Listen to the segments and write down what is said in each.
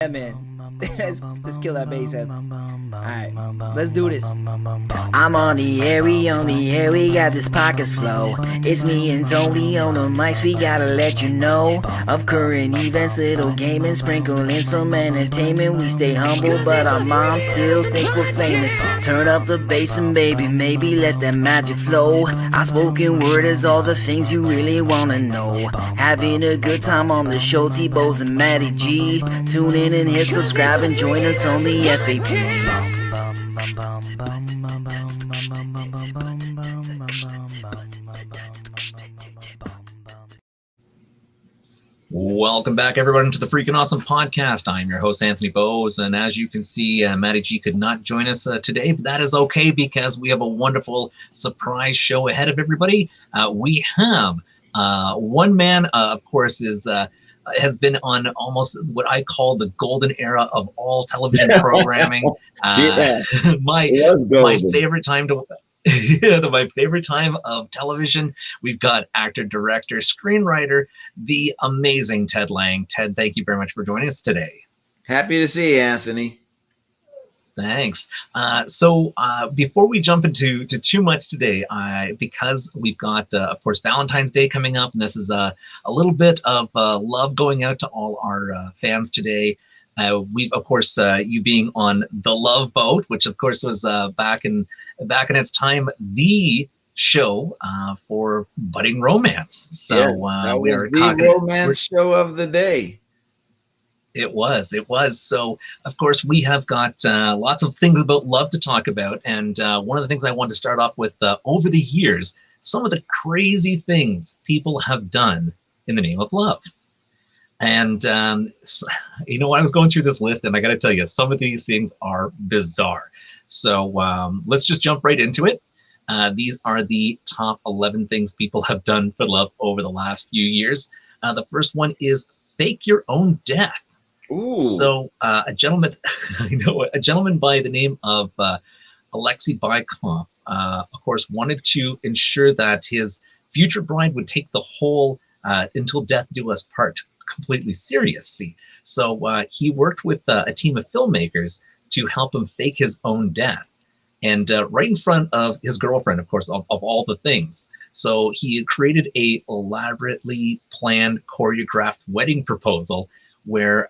Yeah, man. Let's kill that bass head. Alright, let's do this. I'm on the air, we got this pockets flow. It's me and Tony on the mics, we gotta let you know of current events, little gaming, sprinkle in some entertainment. We stay humble, but our moms still think we're famous. Turn up the bass and baby, maybe let that magic flow. Our spoken word is all the things you really wanna know. Having a good time on the show, T-Bows and Matty G. Tune in and hit subscribe and join us on the FAP. Welcome back, everyone, to the Freaking Awesome Podcast. I'm your host, Anthony Bowes, and as you can see, Matty G could not join us today, but that is okay because we have a wonderful surprise show ahead of everybody. We have one man, of course, has been on almost what I call the golden era of all television programming. My favorite time to my favorite time of television. We've got actor, director, screenwriter, the amazing Ted Lang. Ted, thank you very much for joining us today. Happy to see you, Anthony. Thanks. So before we jump into too much today, because we've got, of course, Valentine's Day coming up, and this is a little bit of love going out to all our fans today. We've, of course, you being on the Love Boat, which, of course, was back in its time, the show for budding romance. So that was the romance show of the day. It was. So, of course, we have got lots of things about love to talk about. And one of the things I wanted to start off with, over the years, some of the crazy things people have done in the name of love. And, you know, I was going through this list, and I got to tell you, some of these things are bizarre. So let's just jump right into it. These are the top 11 things people have done for love over the last few years. The first one is fake your own death. Ooh. So a gentleman by the name of Alexei Bykov, of course, wanted to ensure that his future bride would take the whole "until death do us part" completely seriously. So he worked with a team of filmmakers to help him fake his own death, and right in front of his girlfriend, of course, of all the things. So he had created a elaborately planned, choreographed wedding proposal where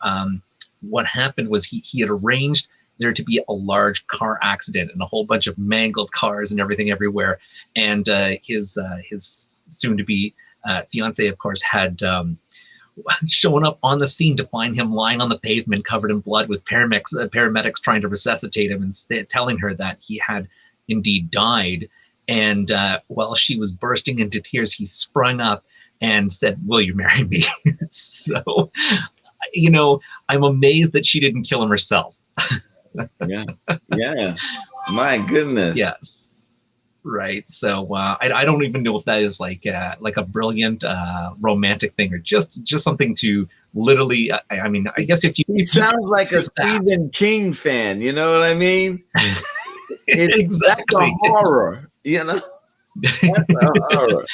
what happened was he had arranged there to be a large car accident and a whole bunch of mangled cars and everything everywhere. And his soon-to-be fiance, of course, had shown up on the scene to find him lying on the pavement covered in blood with paramedics trying to resuscitate him and telling her that he had indeed died. And while she was bursting into tears, he sprung up and said, "Will you marry me?" So, you know, I'm amazed that she didn't kill him herself. Yeah. My goodness. Yes. Right. So I don't even know if that is like a brilliant romantic thing or just something to literally. I mean, I guess if you. He sounds like a Stephen King fan. You know what I mean? It's exactly a horror. You know. That's a horror.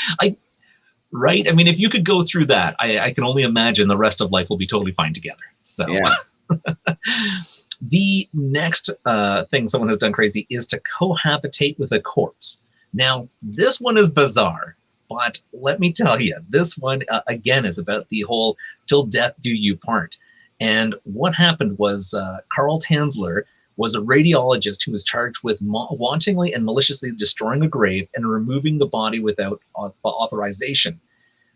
Right. I mean, if you could go through that, I can only imagine the rest of life will be totally fine together. So yeah. The next thing someone has done crazy is to cohabitate with a corpse. Now, this one is bizarre, but let me tell you, this one, again, is about the whole "till death do you part." And what happened was Carl Tanzler was a radiologist who was charged with wantonly and maliciously destroying a grave and removing the body without authorization.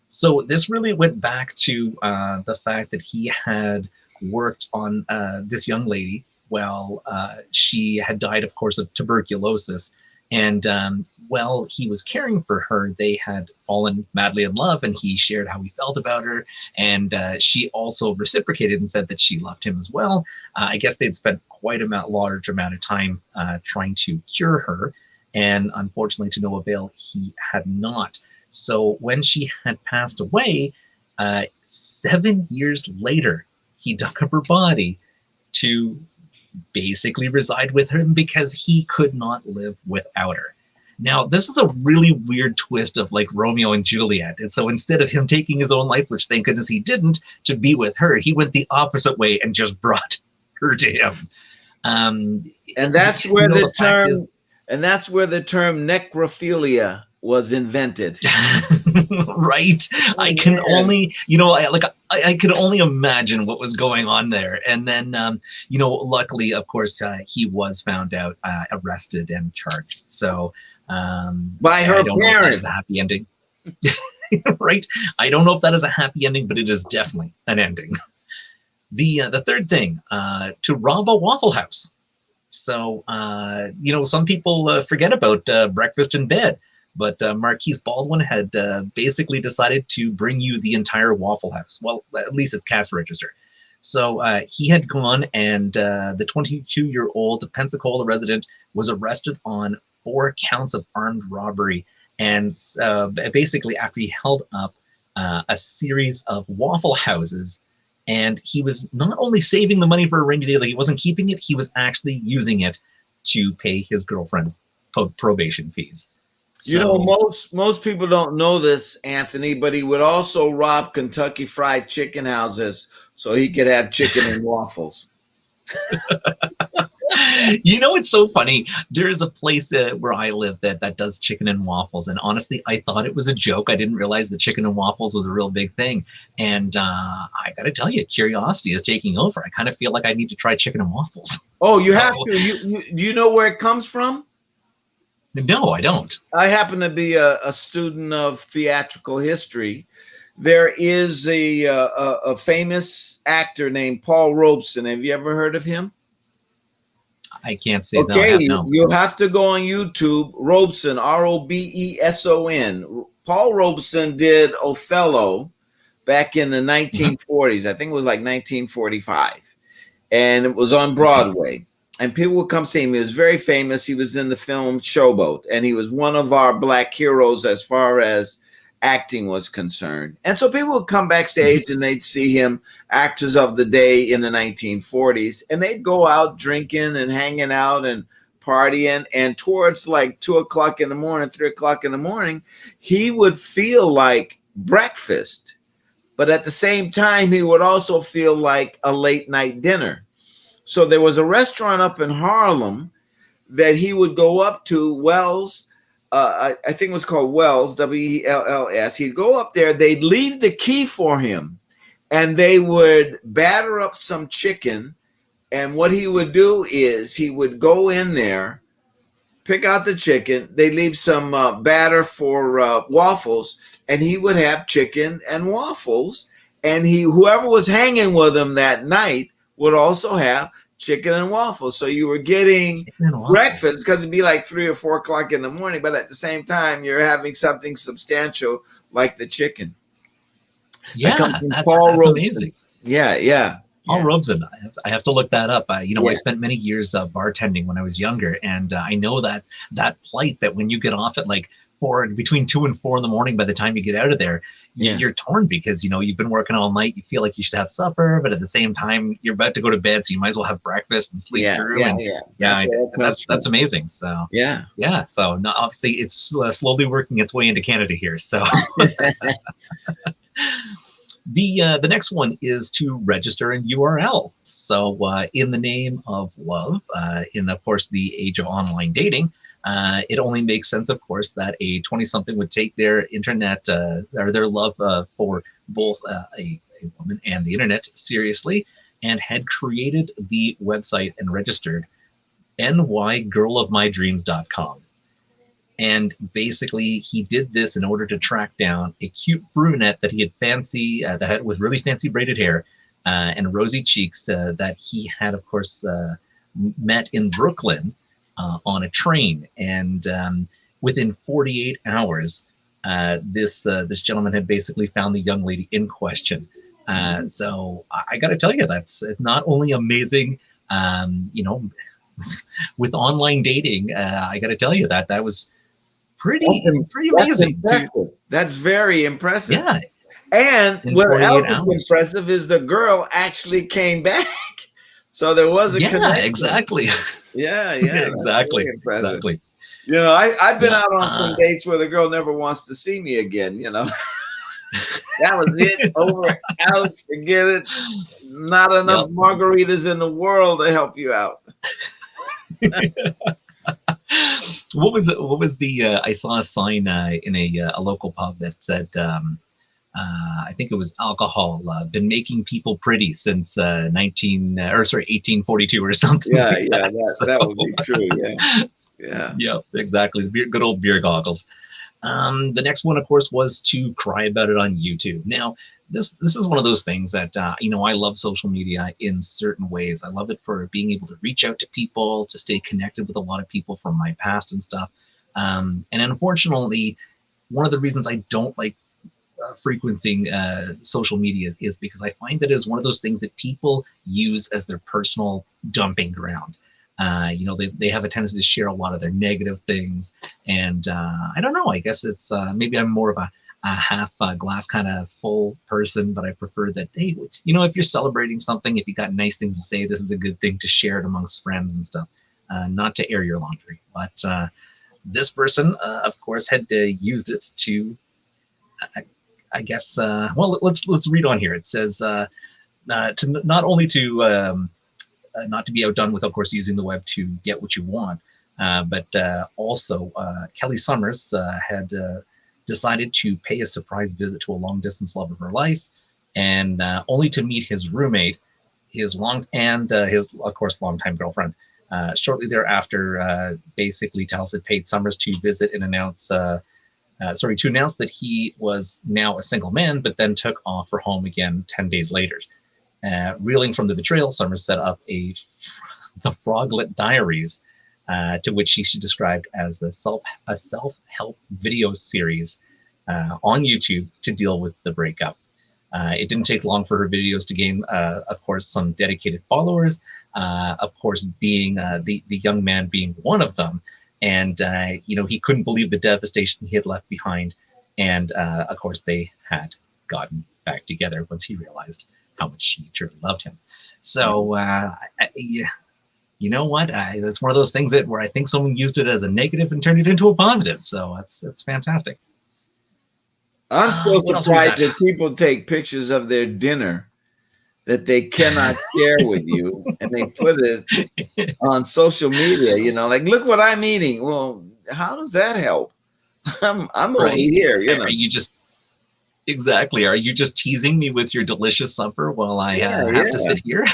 So this really went back to the fact that he had worked on this young lady while she had died, of course, of tuberculosis. And while he was caring for her, they had fallen madly in love, and he shared how he felt about her. And she also reciprocated and said that she loved him as well. I guess they'd spent quite a large amount of time trying to cure her. And unfortunately, to no avail, he had not. So when she had passed away, 7 years later, he dug up her body to basically reside with him because he could not live without her. Now, this is a really weird twist of like Romeo and Juliet. And so instead of him taking his own life, which thank goodness he didn't, to be with her, he went the opposite way and just brought her to him. And that's where the term necrophilia was invented. Right. I can only, I could only imagine what was going on there. And then, luckily, of course, he was found out, arrested and charged. So, by her I don't know if that is parents. a happy ending. Right. I don't know if that is a happy ending, but it is definitely an ending. The third thing, to rob a Waffle House. So, some people forget about breakfast in bed. But Marquise Baldwin had basically decided to bring you the entire Waffle House. Well, at least at cash register. So he had gone, and the 22-year-old Pensacola resident was arrested on 4 counts of armed robbery. And basically, after he held up a series of Waffle Houses, and he was not only saving the money for a rainy day, like he wasn't keeping it, he was actually using it to pay his girlfriend's probation fees. So, Most people don't know this, Anthony, but he would also rob Kentucky Fried Chicken houses so he could have chicken and waffles. It's so funny. There is a place where I live that does chicken and waffles, and honestly, I thought it was a joke. I didn't realize that chicken and waffles was a real big thing. And I got to tell you, curiosity is taking over. I kind of feel like I need to try chicken and waffles. Oh, you have to. You know where it comes from? No, I don't. I happen to be a student of theatrical history. There is a famous actor named Paul Robeson. Have you ever heard of him? I can't say okay, no. You'll have to go on YouTube. Robeson, Robeson. Paul Robeson did Othello back in the 1940s. I think it was like 1945. And it was on Broadway. And people would come see him. He was very famous. He was in the film Showboat. And he was one of our Black heroes as far as acting was concerned. And so people would come backstage and they'd see him, actors of the day in the 1940s. And they'd go out drinking and hanging out and partying. And towards like 2 o'clock in the morning, 3 o'clock in the morning, he would feel like breakfast. But at the same time, he would also feel like a late night dinner. So there was a restaurant up in Harlem that he would go up to, Wells. I think it was called Wells, Wells. He'd go up there. They'd leave the key for him, and they would batter up some chicken. And what he would do is he would go in there, pick out the chicken. They leave some batter for waffles, and he would have chicken and waffles. And whoever was hanging with him that night would also have chicken and waffles. So you were getting breakfast because it'd be like 3 or 4 o'clock in the morning, but at the same time, you're having something substantial like the chicken. Yeah, that's amazing. Yeah. Paul Robeson. I have to look that up. I spent many years bartending when I was younger, and I know that plight that when you get off at like between 2 and 4 in the morning, by the time you get out of there, you're torn because you've been working all night. You feel like you should have supper, but at the same time, you're about to go to bed, so you might as well have breakfast and sleep through. That's amazing. So yeah. So obviously, it's slowly working its way into Canada here. So. The next one is to register an URL. So in the name of love, in of course the age of online dating, it only makes sense, of course, that a 20-something would take their internet or their love for both a woman and the internet seriously, and had created the website and registered nygirlofmydreams.com. And basically, he did this in order to track down a cute brunette that he had with really fancy braided hair and rosy cheeks that he had, of course, met in Brooklyn on a train. And within 48 hours, this gentleman had basically found the young lady in question. So I got to tell you, it's not only amazing, with online dating. I got to tell you that was pretty amazing. That's very impressive. Yeah. And what else is impressive is the girl actually came back. So there was a Yeah, connection. exactly. Yeah, Exactly. very impressive. Exactly. You know, I've been Yeah. out on some dates where the girl never wants to see me again. You know, that was it. Over, out, forget it. Not enough margaritas in the world to help you out. What was it? What was the? I saw a sign in a local pub that said, I think it was alcohol. Been making people pretty since 1842 or something. Yeah, like yeah, that. that would be true. Yeah. Yeah, exactly. Good old beer goggles. The next one, of course, was to cry about it on YouTube. Now, this is one of those things that I love social media in certain ways. I love it for being able to reach out to people, to stay connected with a lot of people from my past and stuff. And unfortunately, one of the reasons I don't like frequenting social media is because I find that it's one of those things that people use as their personal dumping ground. They have a tendency to share a lot of their negative things, and I don't know. I guess it's maybe I'm more of a half glass kind of full person, but I prefer that. Hey, if you're celebrating something, if you got nice things to say, this is a good thing to share it amongst friends and stuff, not to air your laundry. But this person, of course, had used it to. I guess. Well, let's read on here. It says to not only to not to be outdone with, of course, using the web to get what you want, but also Kelly Summers had decided to pay a surprise visit to a long-distance love of her life, and only to meet his roommate, his of course longtime girlfriend. Shortly thereafter, basically, Telus had paid Summers to visit and announce. To announce that he was now a single man, but then took off for home again 10 days later. Reeling from the betrayal, Summers set up the Froglet Diaries, to which she described as a self-help video series on YouTube to deal with the breakup. It didn't take long for her videos to gain, of course, some dedicated followers, of course, being the young man being one of them. And, he couldn't believe the devastation he had left behind. And, of course, they had gotten back together once he realized how much she truly loved him. So, you know what? That's one of those things where I think someone used it as a negative and turned it into a positive. So that's fantastic. I'm still surprised that people take pictures of their dinner that they cannot share with you, and they put it on social media. Like, look what I'm eating. Well, how does that help? I'm right. Over here. Are you just exactly? Are you just teasing me with your delicious supper while I have to sit here?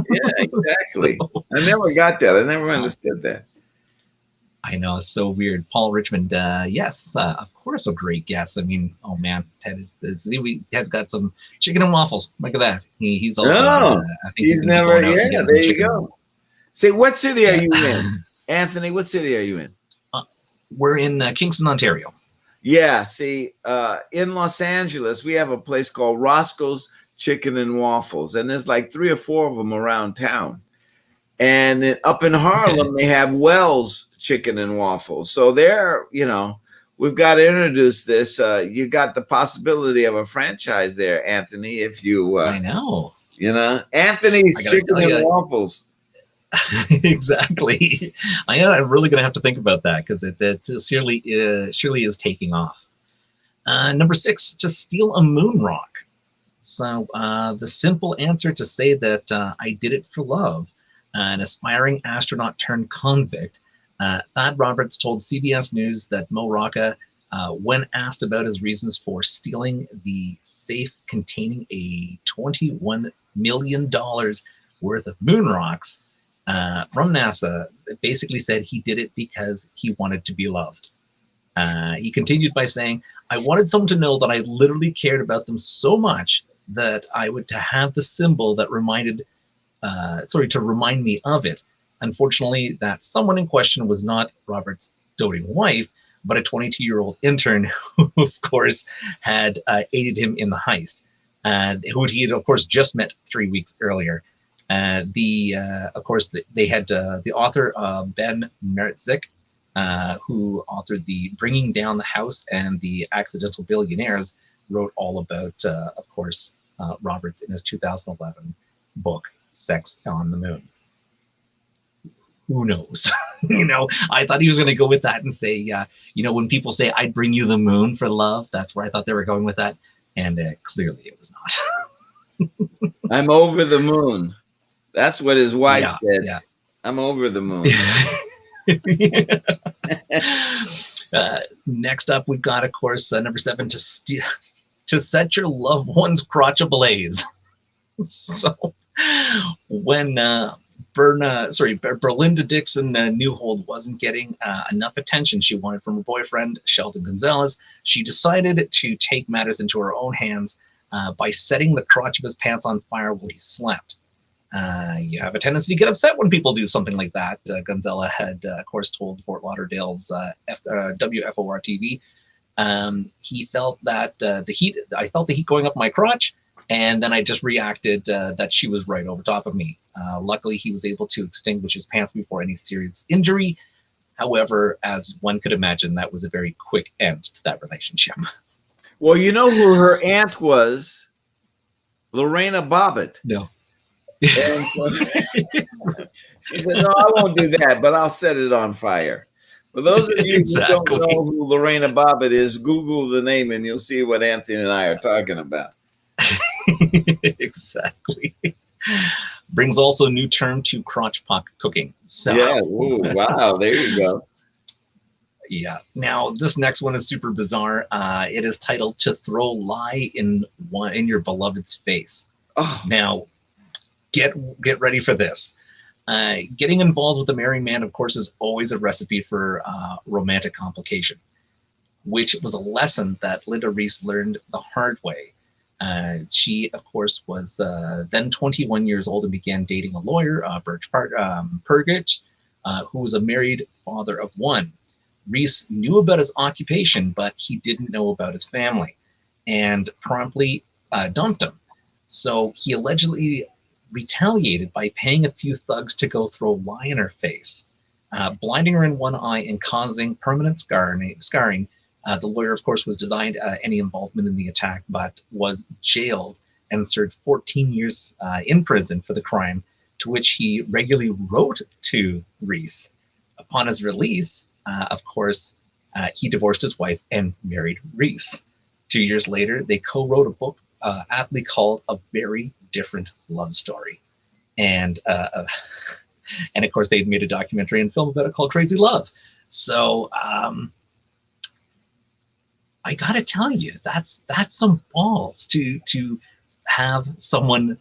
Yeah, exactly. So, I never got that. I never understood that. I know, it's so weird. Paul Richmond, yes, of course, a great guess. I mean, oh man, Ted's got some chicken and waffles. Look at that. He's also. I think he's never. Yeah, there you go. Say, what city are you in, Anthony? What city are you in? We're in Kingston, Ontario. Yeah. See, in Los Angeles, we have a place called Roscoe's Chicken and Waffles, and there's like 3 or 4 of them around town. And up in Harlem, they have Wells Chicken and Waffles. So there, we've got to introduce this. You got the possibility of a franchise there, Anthony, if you... I know. Anthony's Chicken and Waffles. Exactly. I'm really going to have to think about that because it surely is taking off. Number 6, to steal a moon rock. So the simple answer to say that I did it for love. An aspiring astronaut turned convict, Thad Roberts told CBS News that Mo Rocca, when asked about his reasons for stealing the safe containing a $21 million worth of moon rocks from NASA, basically said he did it because he wanted to be loved. He continued by saying, I wanted someone to know that I literally cared about them so much that I would to have the symbol that to remind me of it. Unfortunately, that someone in question was not Robert's doting wife, but a 22-year-old intern who, of course, had aided him in the heist, who he had, of course, just met 3 weeks earlier. Of course, they had the author, Ben Meretzik, who authored the Bringing Down the House and the Accidental Billionaires, wrote all about, of course, Roberts in his 2011 book, sex on the moon. Who knows? I thought he was going to go with that and say, when people say, I'd bring you the moon for love, that's where I thought they were going with that. And clearly it was not. I'm over the moon. That's what his wife said. Yeah. I'm over the moon. Next up, we've got, of course, number 7, to set your loved one's crotch ablaze. So when Berlinda Dixon Newhold wasn't getting enough attention she wanted from her boyfriend, Sheldon Gonzalez, she decided to take matters into her own hands by setting the crotch of his pants on fire while he slept. You have a tendency to get upset when people do something like that. Gonzalez had, of course, told Fort Lauderdale's WFOR TV. He felt that I felt the heat going up my crotch, and then I just reacted that she was right over top of me. Luckily, he was able to extinguish his pants before any serious injury. However, as one could imagine, that was a very quick end to that relationship. Well, you know who her aunt was? Lorena Bobbitt. No. And so, she said, no, I won't do that, but I'll set it on fire. For those of you who don't know who Lorena Bobbitt is, Google the name and you'll see what Anthony and I are talking about. Exactly. Brings also a new term to crotch pocket cooking. So, yeah. Ooh, wow. There you go. Yeah. Now, this next one is super bizarre. It is titled "To Throw Lie in Your Beloved's Face." Oh. Now, get ready for this. Getting involved with a married man, of course, is always a recipe for romantic complication, which was a lesson that Linda Reese learned the hard way. She, of course, was then 21 years old and began dating a lawyer, Birch Purgich, who was a married father of one. Reese knew about his occupation, but he didn't know about his family and promptly dumped him. So he allegedly retaliated by paying a few thugs to go throw lye in her face, blinding her in one eye and causing permanent scarring. The lawyer, of course, was denied any involvement in the attack, but was jailed and served 14 years in prison for the crime, to which he regularly wrote to Reese. Upon his release, of course, he divorced his wife and married Reese. 2 years later, they co-wrote a book aptly called A Very Different Love Story. And of course, they'd made a documentary and film about it called Crazy Love. So I gotta tell you, that's some balls to have someone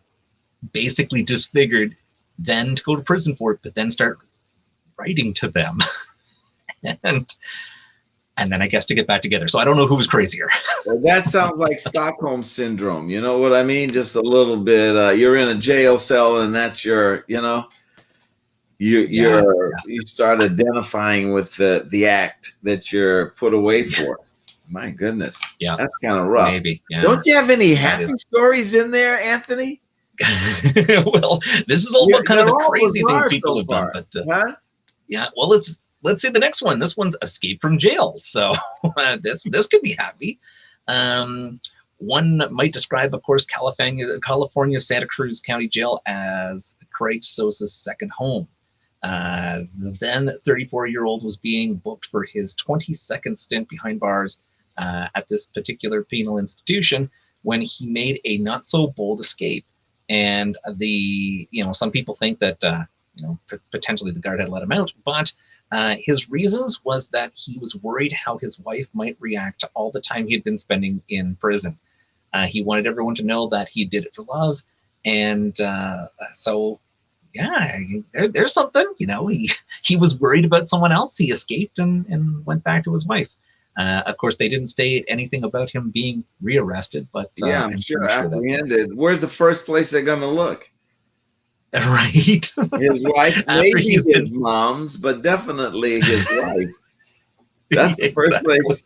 basically disfigured, then to go to prison for it, but then start writing to them. and then I guess to get back together. So I don't know who was crazier. Well, that sounds like Stockholm syndrome. You know what I mean? Just a little bit. You're in a jail cell, and that's your, you start identifying with the act that you're put away for. My goodness. Yeah. That's kind of rough. Maybe. Yeah. Don't you have any happy stories in there, Anthony? Well, this is all about kind of the crazy things people have done. But yeah, well, let's see the next one. This one's escape from jail. So this could be happy. One might describe, of course, California Santa Cruz County Jail as Craig Sosa's second home. The then 34-year-old was being booked for his 22nd stint behind bars at this particular penal institution when he made a not so bold escape. And some people think that potentially the guard had let him out, but his reasons was that he was worried how his wife might react to all the time he had been spending in prison. He wanted everyone to know that he did it for love, and so yeah, there's something. He was worried about someone else. He escaped and went back to his wife. Of course, they didn't state anything about him being rearrested, but yeah, I'm sure apprehended. Where's the first place they're going to look? Right. His wife, maybe his mom's, but definitely his wife. That's the first place.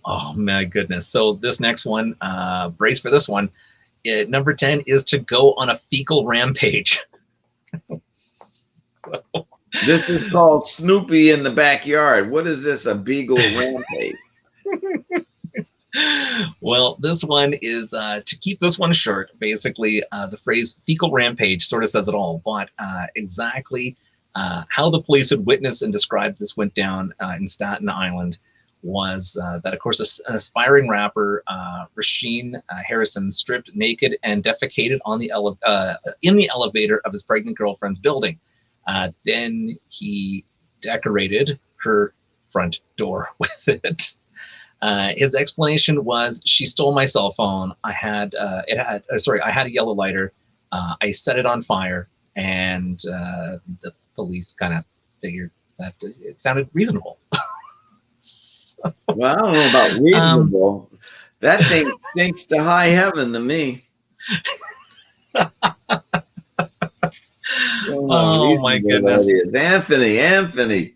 Oh my goodness. So this next one, brace for this one. Number 10 is to go on a fecal rampage. This is called Snoopy in the Backyard. What is this? A beagle rampage? Well, this one is to keep this one short. Basically, the phrase "fecal rampage" sort of says it all. But exactly how the police had witnessed and described this went down in Staten Island was that, of course, an aspiring rapper, Rasheen Harrison, stripped naked and defecated on the in the elevator of his pregnant girlfriend's building. Then he decorated her front door with it. His explanation was, "She stole my cell phone. I had I had a yellow lighter. I set it on fire, and the police kind of figured that it sounded reasonable." Well, I don't know about reasonable. That thing stinks to high heaven to me. Oh my goodness, Anthony.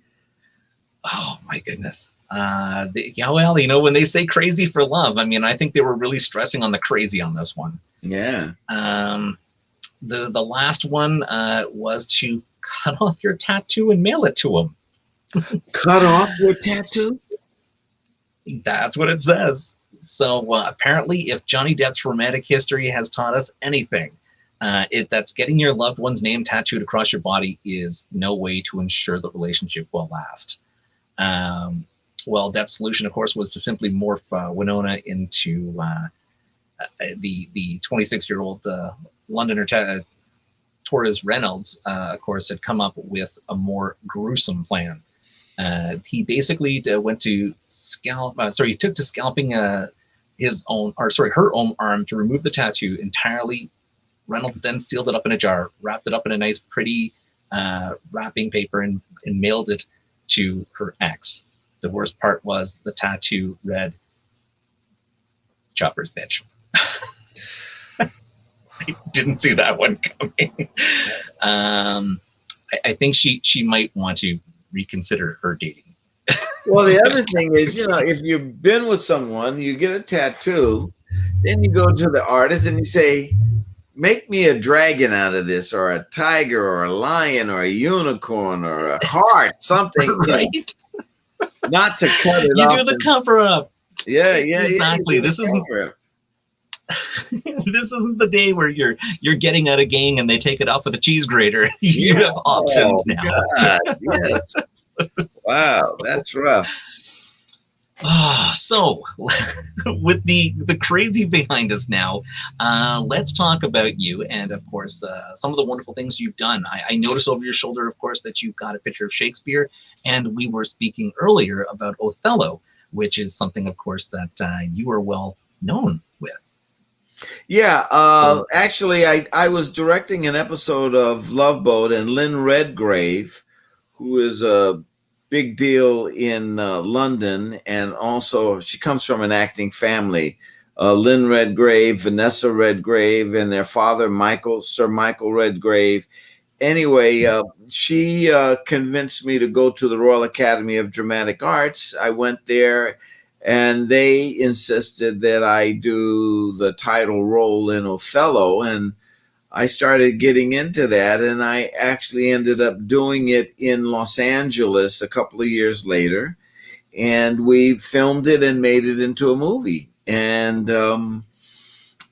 Oh my goodness. Yeah, well, when they say crazy for love, I mean, I think they were really stressing on the crazy on this one. Yeah. The last one was to cut off your tattoo and mail it to him. Cut off your tattoo? That's what it says. So apparently, if Johnny Depp's romantic history has taught us anything, that's getting your loved one's name tattooed across your body is no way to ensure the relationship will last. Well, Depp's solution, of course, was to simply morph Winona into the 26-year-old Londoner Torres Reynolds. Of course, had come up with a more gruesome plan. He basically went to he took to scalping her own arm to remove the tattoo entirely. Reynolds then sealed it up in a jar, wrapped it up in a nice, pretty wrapping paper, and mailed it to her ex. The worst part was the tattoo read, "Chopper's bitch." I didn't see that one coming. I think she might want to reconsider her dating. Well, the other thing is, if you've been with someone, you get a tattoo, then you go to the artist and you say, "Make me a dragon out of this, or a tiger, or a lion, or a unicorn, or a heart, something." Right? Not to cut it you off. You do the cover up. Yeah, exactly. Yeah, this isn't this isn't the day where you're getting out a gang and they take it off with a cheese grater. You have options now. God, yes. Wow, that's rough. So, with the crazy behind us now, let's talk about you and, of course, some of the wonderful things you've done. I noticed over your shoulder, of course, that you've got a picture of Shakespeare, and we were speaking earlier about Othello, which is something, of course, that you are well known with. Yeah, actually, I was directing an episode of Love Boat, and Lynn Redgrave, who is a big deal in London, and also she comes from an acting family. Lynn Redgrave, Vanessa Redgrave, and their father, Sir Michael Redgrave. Anyway, she convinced me to go to the Royal Academy of Dramatic Arts. I went there, and they insisted that I do the title role in Othello, and I started getting into that, and I actually ended up doing it in Los Angeles a couple of years later, and we filmed it and made it into a movie. And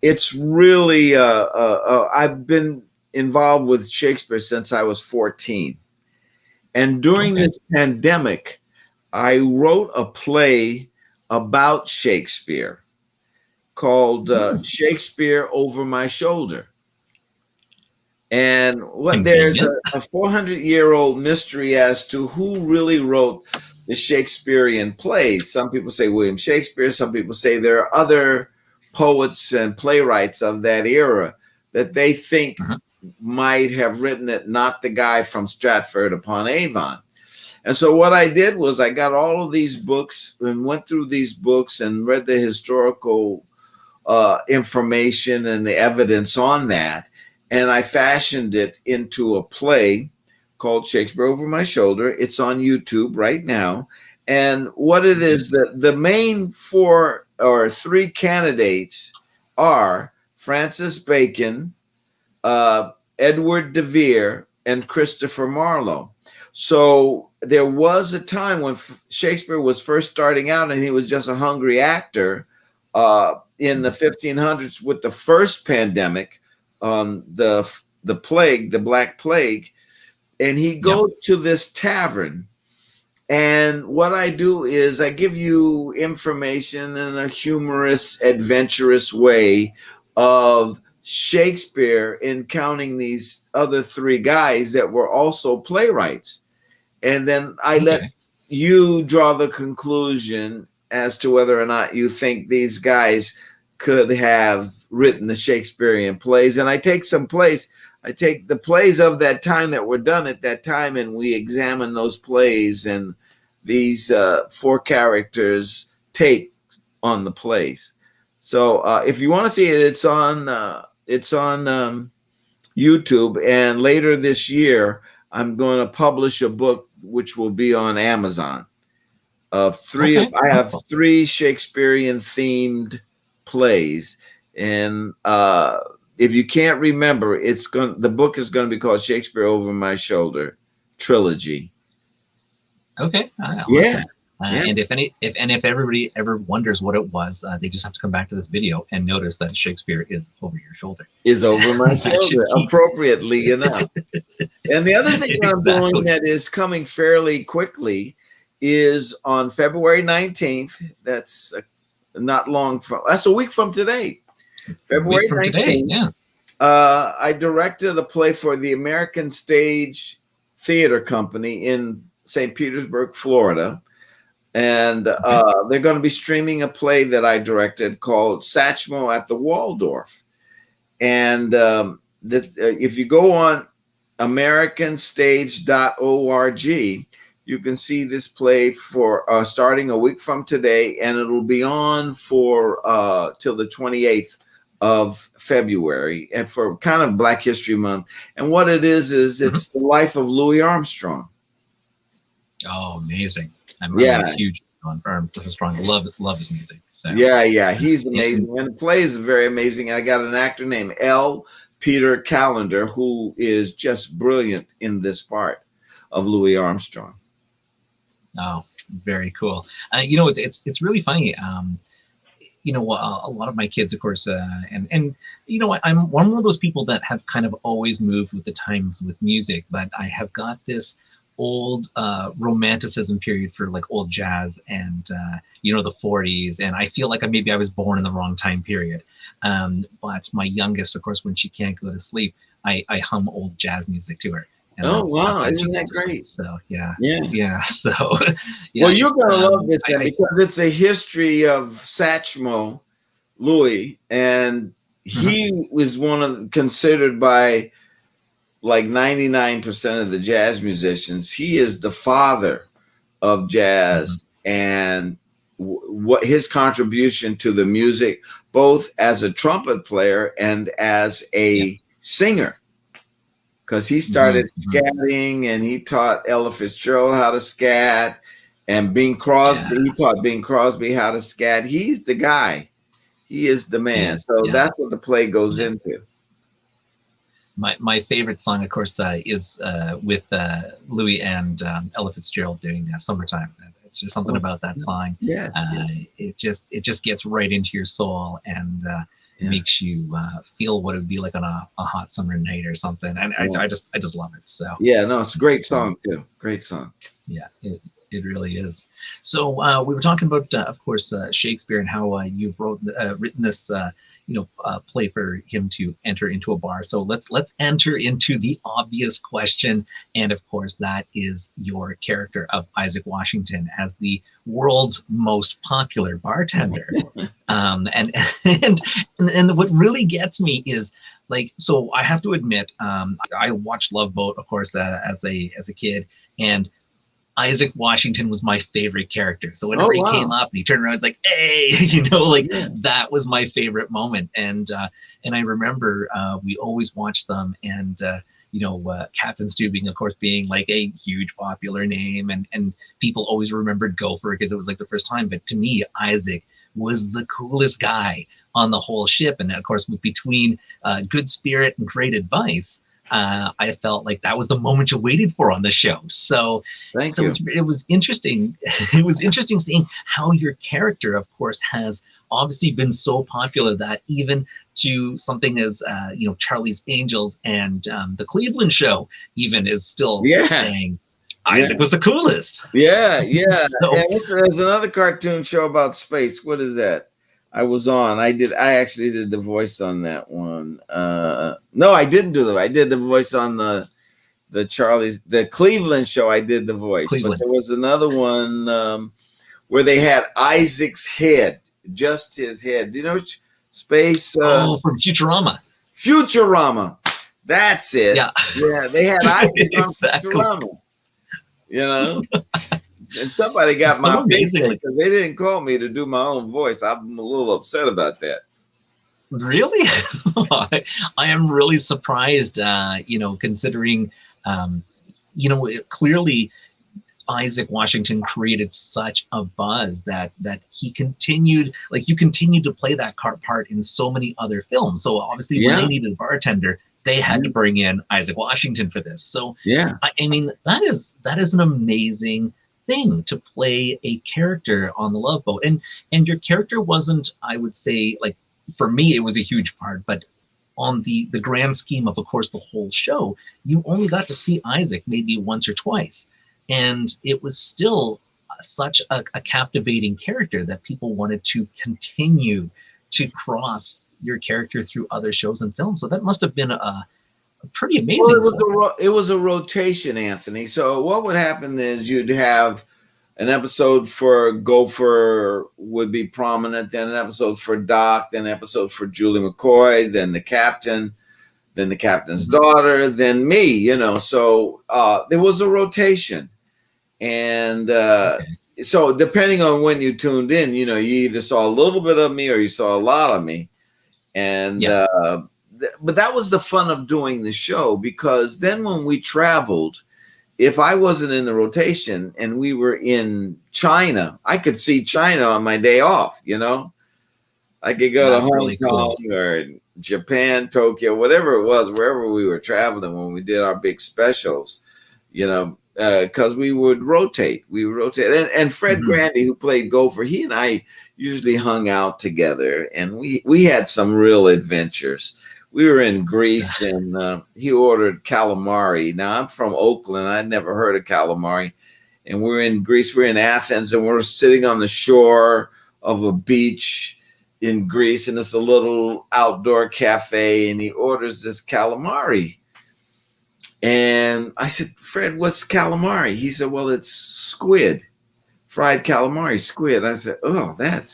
it's really, I've been involved with Shakespeare since I was 14. And during this pandemic, I wrote a play about Shakespeare called Shakespeare Over My Shoulder. And there's a 400-year-old mystery as to who really wrote the Shakespearean plays. Some people say William Shakespeare. Some people say there are other poets and playwrights of that era that they think might have written it, not the guy from Stratford upon Avon. And so what I did was I got all of these books and went through these books and read the historical information and the evidence on that. And I fashioned it into a play called Shakespeare Over My Shoulder. It's on YouTube right now. And what it is, the main 4 or 3 candidates are Francis Bacon, Edward de Vere, and Christopher Marlowe. So there was a time when Shakespeare was first starting out and he was just a hungry actor, in the 1500s with the first pandemic, the plague, the Black Plague, and he goes to this tavern. And what I do is I give you information in a humorous, adventurous way of Shakespeare encountering these other three guys that were also playwrights. And then I let you draw the conclusion as to whether or not you think these guys could have written the Shakespearean plays. And I take some plays. I take the plays of that time that were done at that time, and we examine those plays and these four characters' take on the plays. So if you want to see it, it's on YouTube. And later this year, I'm going to publish a book which will be on Amazon. I have 3 Shakespearean themed plays, and if you can't remember, the book is going to be called Shakespeare Over My Shoulder Trilogy. Okay. Awesome. And if everybody ever wonders what it was, they just have to come back to this video and notice that Shakespeare is over your shoulder. Is over my shoulder, appropriately enough. And the other thing that I'm doing that is coming fairly quickly is on February 19th. That's not long from. That's a week from today. February 19th. I directed a play for the American Stage Theater Company in St. Petersburg, Florida. And they're going to be streaming a play that I directed called Satchmo at the Waldorf. And if you go on americanstage.org, you can see this play for starting a week from today, and it'll be on for till the 28th of February, and for kind of Black History Month. And what it is it's the life of Louis Armstrong. Oh, amazing. I'm a huge on Armstrong. Love his music. So. Yeah, he's amazing. And the play is very amazing. I got an actor named L. Peter Callender, who is just brilliant in this part of Louis Armstrong. Oh, very cool. It's really funny. A lot of my kids, of course, and I'm one of those people that have kind of always moved with the times with music, but I have got this old romanticism period for like old jazz and the 40s, and I feel like maybe I was born in the wrong time period. But my youngest, of course, when she can't go to sleep, I hum old jazz music to her. And wow, isn't that great? So yeah. So well, you're gonna love this because it's a history of Satchmo Louis, and he was considered by like 99% of the jazz musicians. He is the father of jazz, and what his contribution to the music, both as a trumpet player and as a singer. Because he started scatting, and he taught Ella Fitzgerald how to scat, and Bing Crosby. He taught Bing Crosby how to scat. He's the guy. He is the man. So that's what the play goes into. My favorite song, of course, is with Louis and Ella Fitzgerald doing "Summertime." It's just something about that song. It just gets right into your soul and makes you feel what it would be like on a hot summer night or something. And I just love it. So it's a great song too. Great song. Yeah, it really is. So we were talking about, of course, Shakespeare and how you've written this, play for him to enter into a bar. So let's enter into the obvious question, and of course, that is your character of Isaac Washington as the world's most popular bartender. And what really gets me is so I have to admit, I watched Love Boat, of course, as a kid, and Isaac Washington was my favorite character. So whenever he came up and he turned around, I was like, hey, that was my favorite moment. And I remember we always watched them, and Captain Stubing, of course, being like a huge popular name, and people always remembered Gopher because it was like the first time. But to me, Isaac was the coolest guy on the whole ship. And of course, between good spirit and great advice, I felt like that was the moment you waited for on the show. So, Thank you. it was interesting. It was interesting seeing how your character, of course, has obviously been so popular that even to something as Charlie's Angels and the Cleveland Show even is still saying Isaac was the coolest. Yeah. So, There's another cartoon show about space. What is that? I was on. I actually did the voice on that one. No, I didn't do I did the voice on the Cleveland show. I did the voice, Cleveland. but there was another one where they had Isaac's head, just his head. Do you know space? From Futurama. Futurama. That's it. Yeah. They had Isaac exactly. on Futurama. You know. And somebody got my face because they didn't call me to do my own voice. I'm a little upset about that. Really? I am really surprised, considering, clearly Isaac Washington created such a buzz that he continued, you continued to play that part in so many other films. So obviously when they needed a bartender, they had to bring in Isaac Washington for this. So I mean, that is an amazing thing to play a character on the Love Boat, and your character wasn't, I would say, for me it was a huge part, but on the grand scheme of course the whole show, you only got to see Isaac maybe once or twice, and it was still such a captivating character that people wanted to continue to cross your character through other shows and films. So that must have been a pretty amazing. Well, it was a rotation, Anthony. So what would happen is you'd have an episode for Gopher would be prominent, then an episode for Doc, then an episode for Julie McCoy, then the captain, then the captain's daughter, then me, So there was a rotation. And so depending on when you tuned in, you either saw a little bit of me or you saw a lot of me. And but that was the fun of doing the show, because then when we traveled, if I wasn't in the rotation and we were in China, I could see China on my day off, I could go to Hong Kong or Japan, Tokyo, whatever it was, wherever we were traveling when we did our big specials, because we would rotate. And Fred Grandy, who played Gopher, he and I usually hung out together, and we had some real adventures. We were in Greece, and he ordered calamari. Now, I'm from Oakland. I'd never heard of calamari. And we're in Greece. We're in Athens, and we're sitting on the shore of a beach in Greece, and it's a little outdoor cafe, and he orders this calamari. And I said, Fred, what's calamari? He said, well, it's squid, fried calamari, squid. I said, oh, that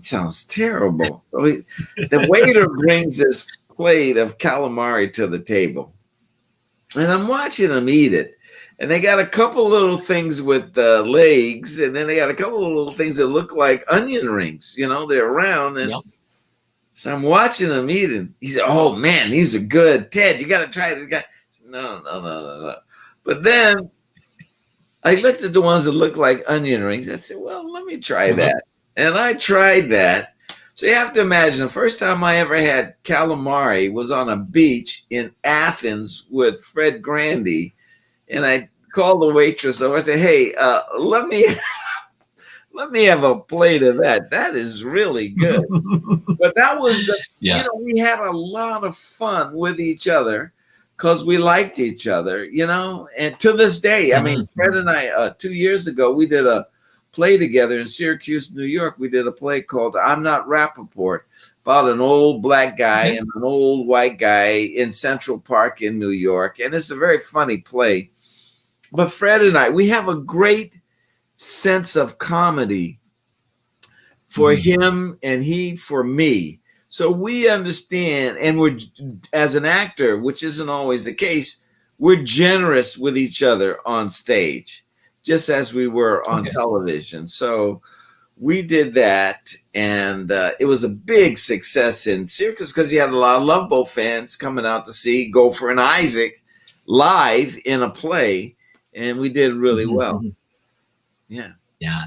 sounds terrible. So the waiter brings this plate of calamari to the table, and I'm watching them eat it. And they got a couple little things with legs, and then they got a couple of little things that look like onion rings. They're round. And so I'm watching them eating. He said, oh, man, these are good. Ted, you got to try this guy. Said, no. But then I looked at the ones that look like onion rings. I said, well, let me try that. And I tried that. So you have to imagine the first time I ever had calamari was on a beach in Athens with Fred Grandy. And I called the waitress over. I said, hey, let me have a plate of that. That is really good. But that was, we had a lot of fun with each other because we liked each other, And to this day, I mean, Fred and I, 2 years ago, we did a play together in Syracuse, New York. We did a play called I'm Not Rappaport, about an old black guy and an old white guy in Central Park in New York. And it's a very funny play. But Fred and I, we have a great sense of comedy for him and he for me. So we understand, and we're, as an actor, which isn't always the case, we're generous with each other on stage, just as we were on television. So we did that, and it was a big success in Syracuse because you had a lot of Love Boat fans coming out to see Gopher and Isaac live in a play, and we did really well. Yeah. Yeah,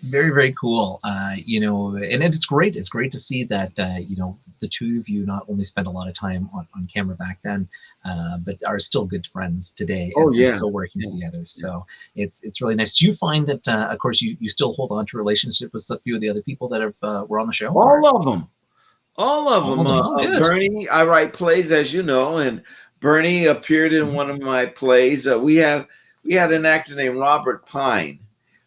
Very, very cool. And it's great. It's great to see that, the two of you not only spent a lot of time on camera back then, but are still good friends today Oh and yeah. still working together. So it's really nice. Do you find that, of course, you still hold on to a relationship with a few of the other people that were on the show? All of them. All of All them. of them. Oh, good. Bernie, I write plays, as you know, and Bernie appeared in one of my plays. We had an actor named Robert Pine.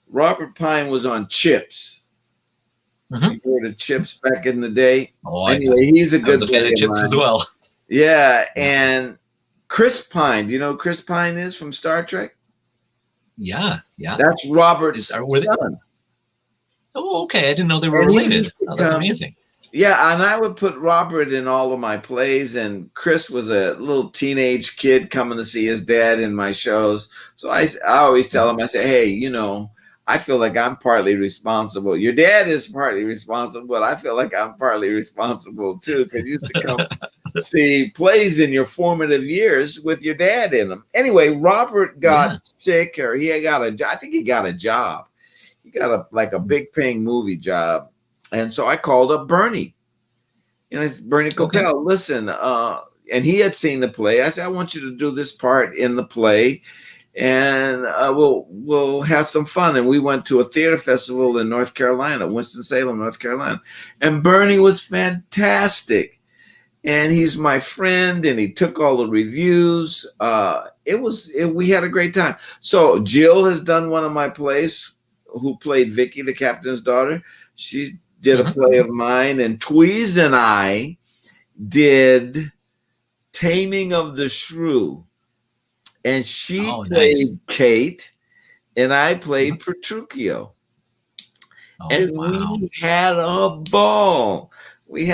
Robert Pine was on Chips. Mhm. You heard of Chips back in the day? Oh, Anyway, he's a I was good a fan buddy of of Chips as mine. well. Yeah, Yeah. and Chris Pine. Do you know who Chris Pine is from Star Trek? Yeah. That's Robert's Were they? son. Oh, okay. I didn't know they were And he related. used to Oh, that's come. amazing. Yeah, and I would put Robert in all of my plays, and Chris was a little teenage kid coming to see his dad in my shows. So I always tell him, I say, hey, I feel like I'm partly responsible. Your dad is partly responsible, but I feel like I'm partly responsible too, because you used to come see plays in your formative years with your dad in them. Anyway, Robert got sick, or I think he got a job. He got a big paying movie job. And so I called up Bernie. And I said, Bernie Coppell, listen, and he had seen the play. I said, I want you to do this part in the play, and we'll have some fun. And we went to a theater festival in North Carolina, Winston-Salem, North Carolina. And Bernie was fantastic. And he's my friend, and he took all the reviews. We had a great time. So Jill has done one of my plays, who played Vicky, the captain's daughter. She did a play of mine, and Tweez and I did Taming of the Shrew, and she played Kate, and I played Petruchio. And we had a ball. We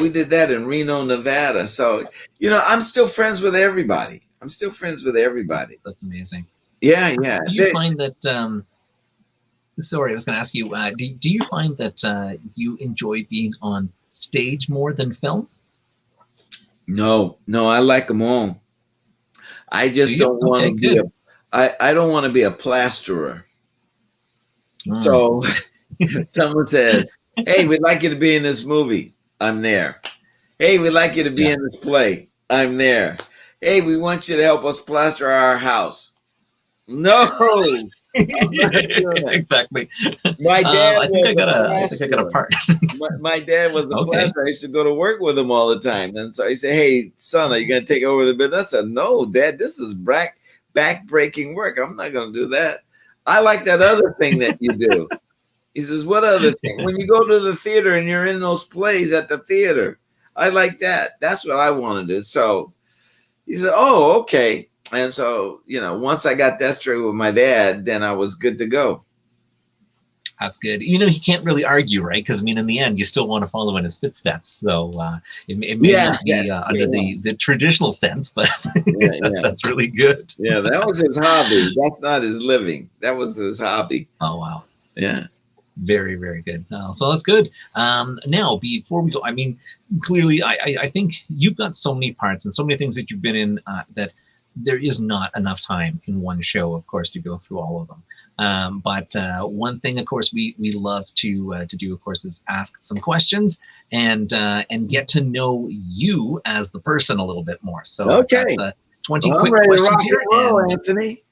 did that in Reno, Nevada. So, I'm still friends with everybody. That's amazing. Yeah. Do you find that? Sorry, I was going to ask you, do you find that you enjoy being on stage more than film? No, I like them all. I just don't want to be I don't want to be a plasterer. So someone says, hey, we'd like you to be in this movie. I'm there. Hey, we'd like you to be in this play. I'm there. Hey, we want you to help us plaster our house. No. Exactly. My dad I think I got a part. my dad was the plasterer. I used to go to work with him all the time. And so he said, hey, son, are you going to take over the business? I said, no, Dad, this is back-breaking work. I'm not going to do that. I like that other thing that you do. He says, what other thing? When you go to the theater and you're in those plays at the theater, I like that. That's what I want to do. So he said, oh, okay. And so, once I got that straight with my dad, then I was good to go. That's good. He can't really argue, right? Because, in the end, you still want to follow in his footsteps. So it may not be under the traditional stance, but that's really good. Yeah, that was his hobby. That's not his living. That was his hobby. Oh, wow. Yeah. Very, very good. So that's good. Now, before we go, clearly, I think you've got so many parts and so many things that you've been in that there is not enough time in one show, of course, to go through all of them. But one thing, of course, we love to do, of course, is ask some questions and get to know you as the person a little bit more. So that's 20 quick questions here. Anthony.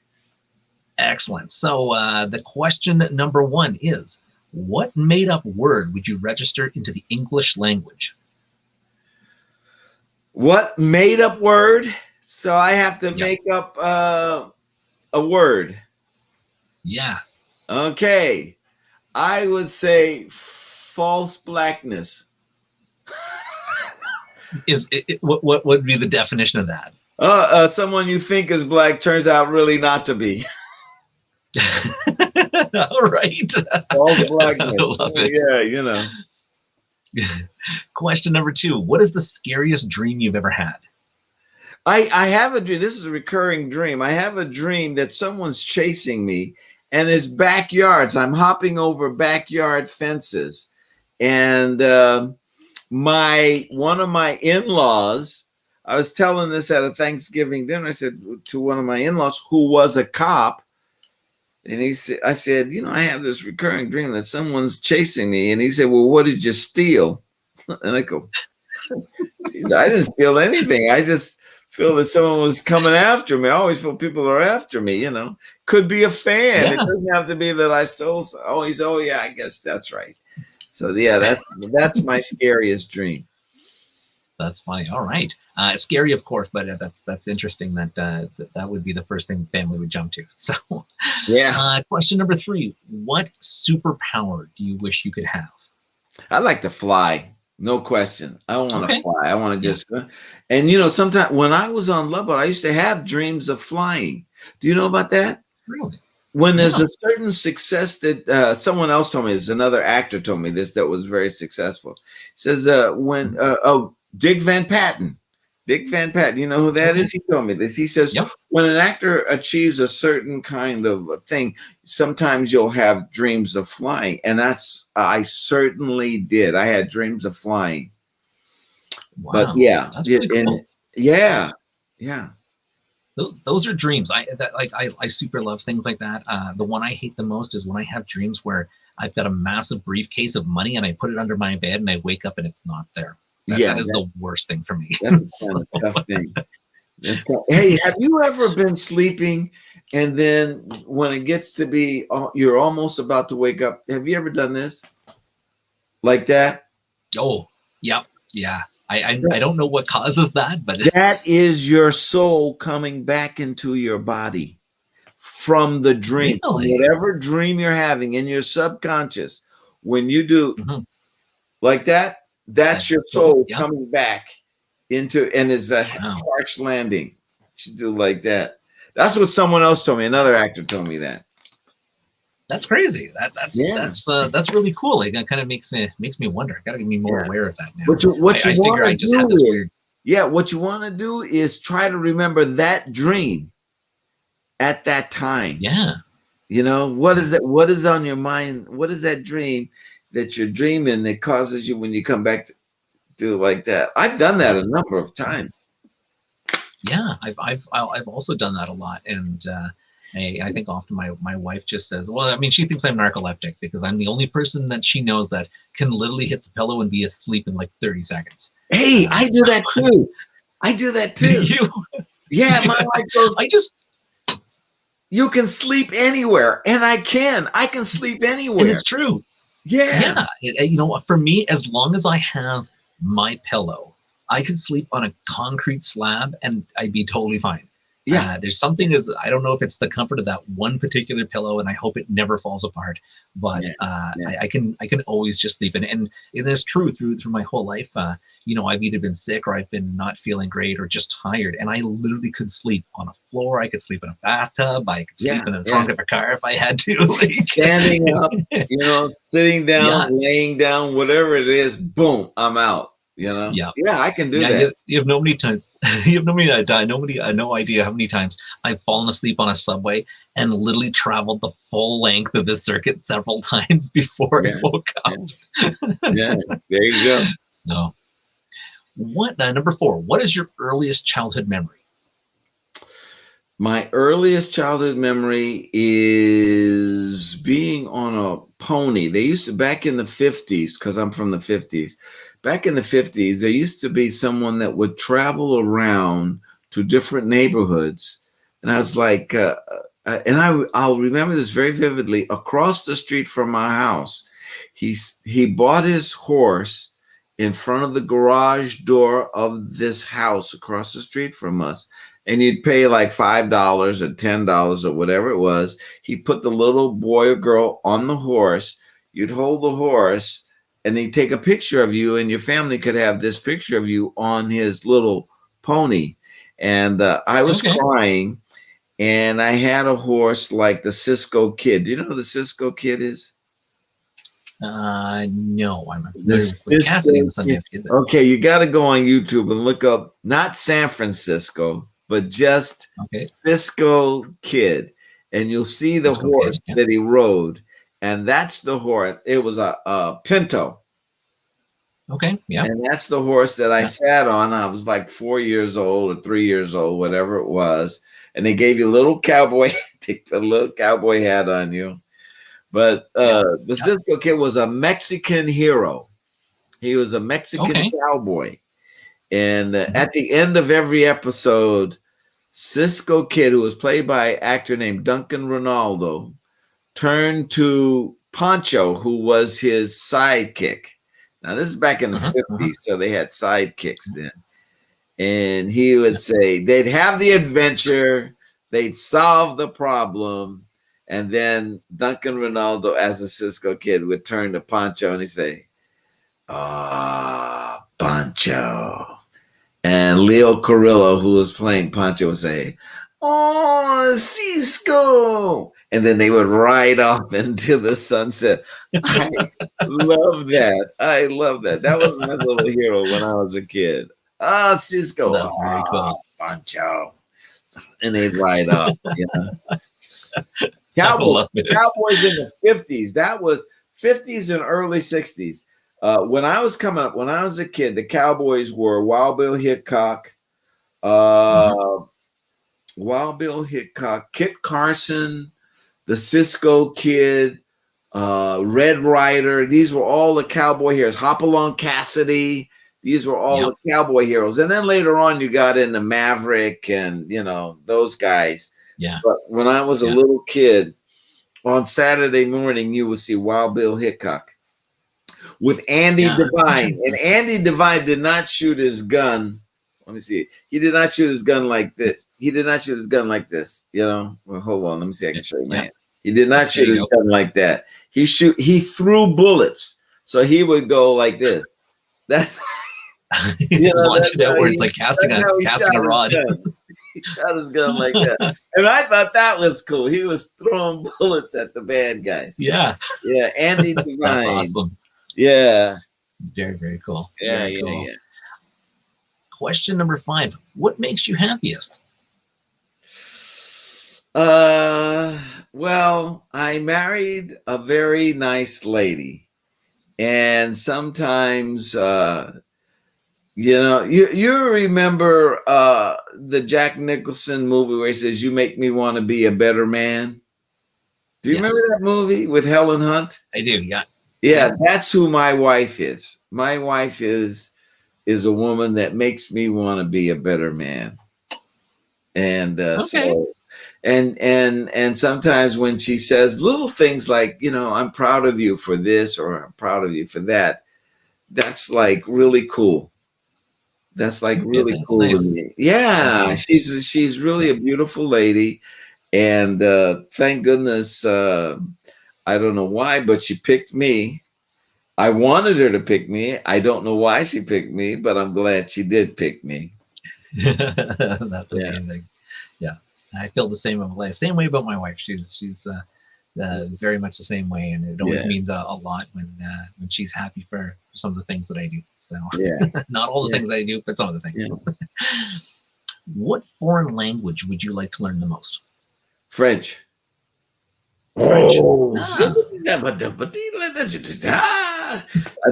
Excellent. So the question number one is, what made-up word would you register into the English language? What made-up word? So I have to make up a word. Yeah. Okay. I would say false blackness. What would be the definition of that? Someone you think is black turns out really not to be. All right. False blackness. I love it. Yeah, Question number two. What is the scariest dream you've ever had? I have a dream. This is a recurring dream. I have a dream that someone's chasing me, and there's backyards. I'm hopping over backyard fences, and one of my in-laws. I was telling this at a Thanksgiving dinner. I said to one of my in-laws, who was a cop, And I said, I have this recurring dream that someone's chasing me. And he said, well, what did you steal? And I go, I didn't steal anything. I just feel that someone was coming after me. I always feel people are after me, Could be a fan. Yeah. It doesn't have to be that I stole. Oh, yeah, I guess that's right. So yeah, that's my scariest dream. That's funny. All right. Scary, of course, but that's interesting that that would be the first thing the family would jump to. So yeah. Question number 3. What superpower do you wish you could have? I like to fly. No question. I want to fly. I want to just, and sometimes when I was on Love Boat, I used to have dreams of flying. Do you know about that? Really? When there's a certain success that someone else told me, there's another actor told me this that was very successful. Says when Dick Van Patten, you know who that is? He told me this. He says when an actor achieves a certain kind of thing, sometimes you'll have dreams of flying, and I certainly did. I had dreams of flying. Wow. But yeah, that's really cool. Yeah. Those are dreams. I super love things like that. The one I hate the most is when I have dreams where I've got a massive briefcase of money and I put it under my bed and I wake up and it's not there. That is the worst thing for me. That's a kind of tough thing. Hey, have you ever been sleeping and then when it gets to be, you're almost about to wake up? Have you ever done this? Like that? Oh, yep. Yeah. I don't know what causes that, but that is your soul coming back into your body from the dream. Really? Whatever dream you're having in your subconscious, when you do like that, that's your soul coming back into, and it's a harsh landing. You should do like that. That's what someone else told me. Another actor told me that. That's crazy. That's really cool. It kind of makes me wonder. I got to be more aware of that now. What you figure I just had this weird. Yeah, what you want to do is try to remember that dream at that time. Yeah. What is that? What is on your mind? What is that dream that you're dreaming that causes you when you come back to do like that? I've done that a number of times. Yeah, I've also done that a lot, and I think often my wife just says, well, I mean, she thinks I'm narcoleptic because I'm the only person that she knows that can literally hit the pillow and be asleep in like 30 seconds. Hey, I do that too. I do that too. Yeah, my wife goes, you can sleep anywhere, and I can sleep anywhere. And it's true. Yeah. For me, as long as I have my pillow, I can sleep on a concrete slab and I'd be totally fine. Yeah, there's something I don't know if it's the comfort of that one particular pillow, and I hope it never falls apart. But I can always just sleep, and it is true through my whole life. I've either been sick or I've been not feeling great or just tired, and I literally could sleep on a floor. I could sleep in a bathtub. I could sleep in the trunk of a car if I had to. Standing up, sitting down, laying down, whatever it is. Boom, I'm out. I can do that. You have no many times. You have no idea how many times I've fallen asleep on a subway and literally traveled the full length of the circuit several times before I woke up. Yeah, there you go. So, number 4? What is your earliest childhood memory? My earliest childhood memory is being on a pony. They used to, back in the 50s, because I'm from the 50s. Back in the 50s, there used to be someone that would travel around to different neighborhoods. And I was like, I'll remember this very vividly. Across the street from my house, he bought his horse in front of the garage door of this house across the street from us. And you'd pay like $5 or $10 or whatever it was. He put the little boy or girl on the horse. You'd hold the horse, and they'd take a picture of you, and your family could have this picture of you on his little pony. And I was crying, and I had a horse like the Cisco Kid. Do you know who the Cisco Kid is? No, I'm not familiar with Cassidy and the Sundance Kid. Okay, you got to go on YouTube and look up not San Francisco, but just Cisco Kid, and you'll see the horse that he rode. And that's the horse. It was a Pinto. Okay, yeah. And that's the horse that I sat on. I was like 4 years old or 3 years old, whatever it was. And they gave you little cowboy They put a little cowboy hat on you. But the Cisco Kid was a Mexican hero. He was a Mexican cowboy. And at the end of every episode, Cisco Kid, who was played by an actor named Duncan Ronaldo, turned to Pancho, who was his sidekick. Now, this is back in the 50s, so they had sidekicks then. And he would say they'd have the adventure, they'd solve the problem, and then Duncan Ronaldo, as a Cisco Kid, would turn to Pancho and he'd say, "Ah, Pancho." And Leo Carrillo, who was playing Pancho, would say, "Oh, Cisco." And then they would ride off into the sunset. I love that. I love that. That was my little hero when I was a kid. Ah, Cisco. That's very cool. Pancho. And they'd ride off. Cowboys in the 50s. That was 50s and early 60s. When I was coming up, when I was a kid, the Cowboys were Wild Bill Hickok, Kit Carson, the Cisco Kid, Red Ryder. These were all the cowboy heroes. Hopalong Cassidy. These were all the cowboy heroes. And then later on, you got into Maverick and, those guys. Yeah. But when I was a little kid, on Saturday morning, you would see Wild Bill Hickok with Andy Devine. And Andy Devine did not shoot his gun. Let me see. He did not shoot his gun like this. He did not shoot his gun like this. Well, hold on. Let me see. I can show you my hand. He did not shoot his gun like that. He threw bullets. So he would go like this. That's launch it outwards like casting a rod. He shot his gun like that. And I thought that was cool. He was throwing bullets at the bad guys. Yeah. Yeah. Andy Devine. That's awesome. Yeah. Very, very cool. Yeah, very cool. Yeah. Question number 5. What makes you happiest? Well, I married a very nice lady. And sometimes you remember the Jack Nicholson movie where he says, "You make me want to be a better man." Do you remember that movie with Helen Hunt? I do, yeah. Yeah, that's who my wife is. My wife is a woman that makes me want to be a better man. And and sometimes when she says little things like, "I'm proud of you for this," or "I'm proud of you for that," that's like really cool. That's like really cool nice. to me. Yeah, she's really a beautiful lady, and thank goodness. I don't know why, but she picked me. I wanted her to pick me. I don't know why she picked me, but I'm glad she did pick me. That's amazing. Yeah, I feel the same way about my wife. She's very much the same way, and it always means a lot when she's happy for some of the things that I do. So not all the things I do, but some of the things. What foreign language would you like to learn the most? French. French. I'd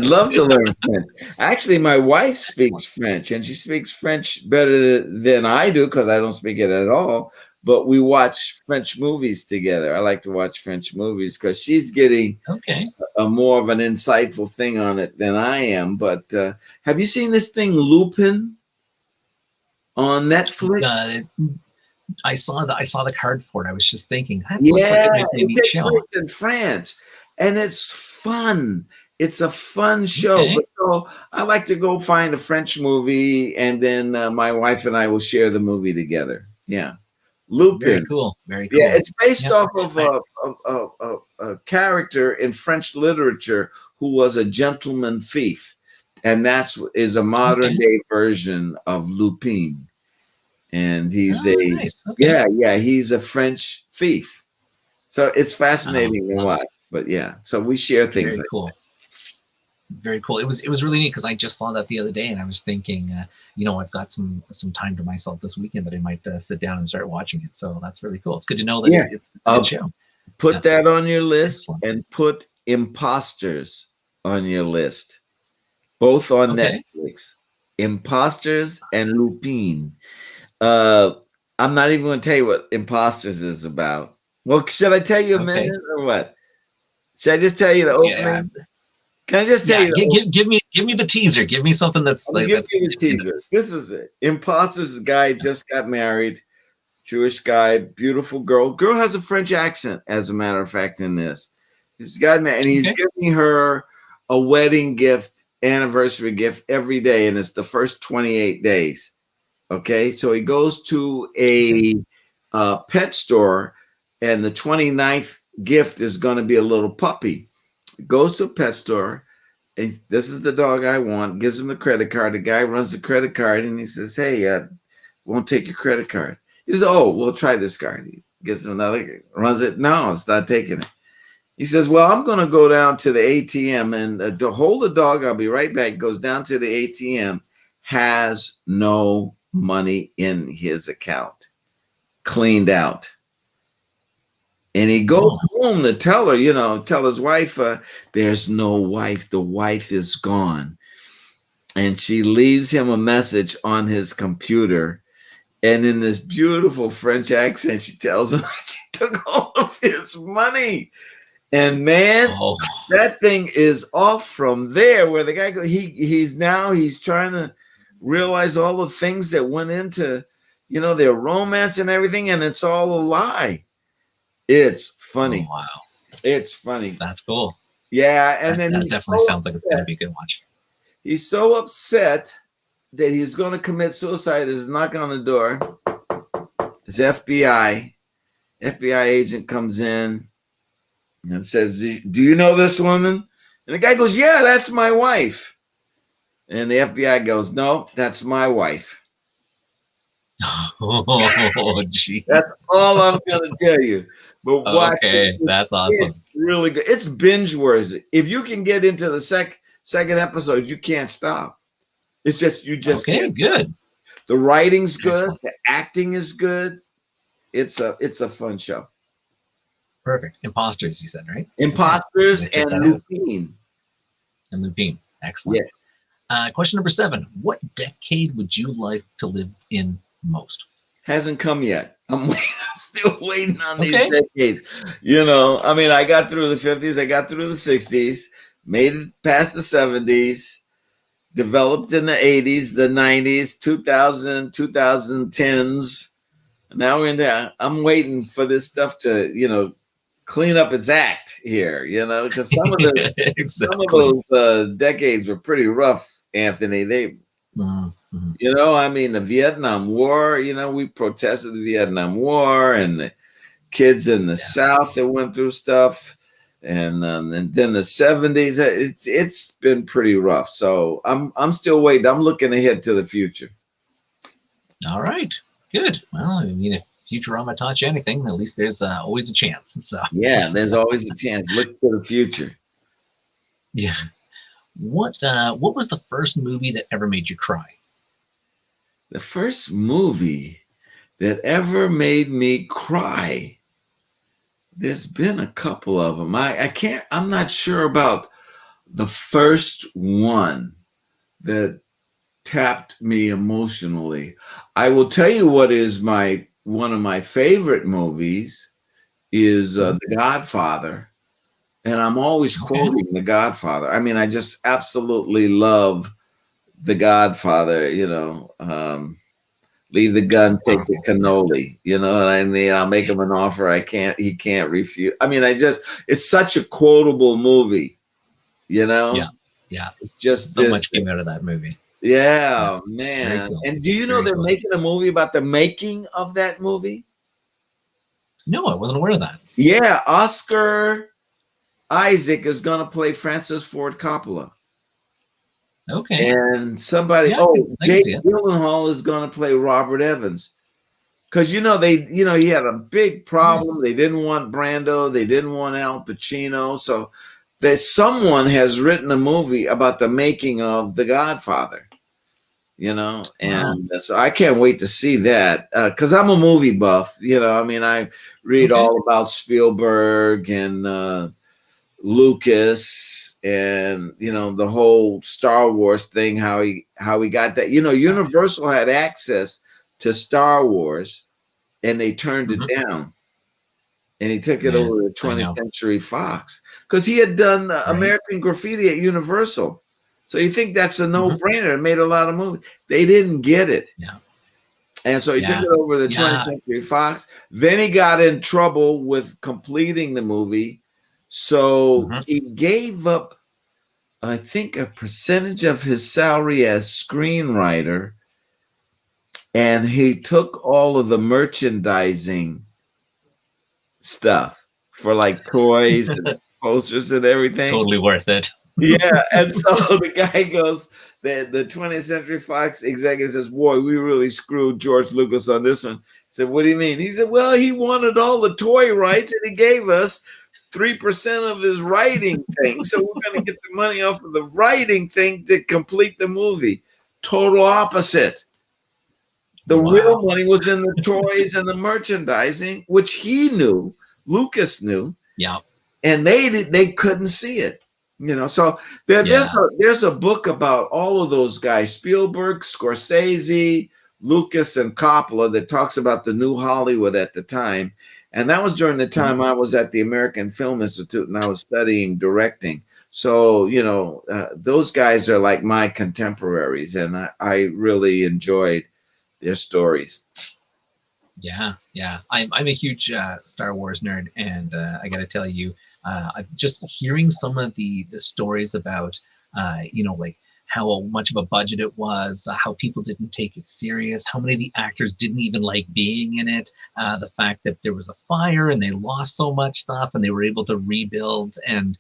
love to learn French. Actually, my wife speaks French, and she speaks French better than I do because I don't speak it at all. But we watch French movies together. I like to watch French movies because she's getting a more of an insightful thing on it than I am. But have you seen this thing, Lupin, on Netflix? I saw the card for it. I was just thinking, that looks like it might be a neat show. It's in France, and it's fun. It's a fun show. But so I like to go find a French movie, and then my wife and I will share the movie together. Yeah. Lupin. Very cool. Very cool. Yeah, it's based off of a character in French literature who was a gentleman thief, and is a modern day version of Lupin. And he's he's a French thief. So it's fascinating to watch. But so we share things. Very cool. Very cool. It was really neat because I just saw that the other day, and I was thinking, I've got some time to myself this weekend that I might sit down and start watching it. So that's really cool. It's good to know that it's a good show. Put that on your list, and put Imposters on your list. Both on Netflix. Imposters and Lupin. I'm not even going to tell you what Imposters is about. Well, should I tell you a Okay. minute or what? Should I just tell you the Yeah. opening? Can I just tell you the opening? Give me the teaser. Give me something that's I'm gonna like give that's you the teaser. This is it. Imposters guy just got married. Jewish guy, beautiful girl. Girl has a French accent, as a matter of fact, in this. He's got married, and he's Okay. giving her a wedding gift, anniversary gift every day, and it's the first 28 days. Okay, so he goes to a pet store, and the 29th gift is going to be a little puppy. He goes to a pet store, and this is the dog I want. Gives him the credit card. The guy runs the credit card, and he says, "Hey, won't take your credit card." He says, "Oh, we'll try this card." He gets another, runs it. No, it's not taking it. He says, "Well, I'm going to go down to the ATM and to hold the dog. I'll be right back." Goes down to the ATM, has no money in his account, cleaned out. And he goes home to tell her, tell his wife, there's no wife. The wife is gone. And she leaves him a message on his computer. And in this beautiful French accent, she tells him she took all of his money. And man, that thing is off from there. Where the guy he's trying to realize all the things that went into, their romance and everything, and it's all a lie. It's funny. Oh, wow, it's funny. That's cool. Yeah, and then that definitely sounds like it's going to be a good watch. He's so upset that he's going to commit suicide. There's a knock on the door. It's FBI. FBI agent comes in and says, "Do you know this woman?" And the guy goes, "Yeah, that's my wife." And the FBI goes, "No, that's my wife." Oh, geez. That's all I'm going to tell you. But watch it. That's awesome. It's really good. It's binge worthy. If you can get into the second episode, you can't stop. It's just okay, good. The writing's good. Excellent. The acting is good. It's a fun show. Perfect. Imposters, you said, right? Imposters and Lupine. And Lupine. Excellent. Yeah. Question number 7. What decade would you like to live in most? Hasn't come yet. I'm still waiting on these decades. I got through the 50s. I got through the 60s. Made it past the 70s. Developed in the 80s, the 90s, 2000, 2010s. Now I'm waiting for this stuff to, clean up its act here, because some of those decades were pretty rough, Anthony. They, the Vietnam War, we protested the Vietnam War and the kids in the South that went through stuff. And then the 70s, it's been pretty rough. So I'm still waiting. I'm looking ahead to the future. All right, good. Well, if Futurama taught you anything, at least there's always a chance. So yeah, there's always a chance. Look to the future. Yeah. What was the first movie that ever made you cry? The first movie that ever made me cry. There's been a couple of them. I'm not sure about the first one that tapped me emotionally. I will tell you what is one of my favorite movies is The Godfather. And I'm always quoting The Godfather. I just absolutely love The Godfather, leave the gun, take the cannoli, I'll make him an offer he can't refuse. It's such a quotable movie, Yeah. It's just so much came out of that movie. Yeah, man. Cool. And do you know they're cool. making a movie about the making of that movie? No, I wasn't aware of that. Yeah, Oscar Isaac is going to play Francis Ford Coppola. Okay. And somebody, Jake Gyllenhaal is going to play Robert Evans. Because, he had a big problem. Nice. They didn't want Brando. They didn't want Al Pacino. So someone has written a movie about the making of The Godfather. And so I can't wait to see that because I'm a movie buff. I read all about Spielberg and Lucas and the whole Star Wars thing, how he got that. Universal had access to Star Wars and they turned it down. and he took it Man, over to I 20th know. Century Fox because he had done Right. American Graffiti at Universal. So you think that's a Mm-hmm. no-brainer? It made a lot of movies. They didn't get it. Yeah. And so he took Yeah. it over to the 20th Yeah. Century Fox. Then he got in trouble with completing the movie. So Mm-hmm. he gave up, I think, a percentage of his salary as screenwriter. And he took all of the merchandising stuff for like toys and posters and everything. Totally worth it. Yeah. And so the guy goes, the 20th Century Fox executive says, boy, we really screwed George Lucas on this one. He said, what do you mean? He said, well, he wanted all the toy rights and he gave us 3% of his writing thing. So we're going to get the money off of the writing thing to complete the movie. Total opposite. The real money was in the toys and the merchandising, which he knew, Lucas knew. Yeah. And they couldn't see it. You know, so there's a book about all of those guys, Spielberg, Scorsese, Lucas, and Coppola, that talks about the new Hollywood at the time. And that was during the time I was at the American Film Institute and I was studying directing. So, you know, those guys are like my contemporaries, and I really enjoyed their stories. Yeah, yeah. I'm a huge Star Wars nerd, and I got to tell you, just hearing some of the stories about, you know, like how much of a budget it was, how people didn't take it serious, how many of the actors didn't even like being in it, the fact that there was a fire and they lost so much stuff and they were able to rebuild, and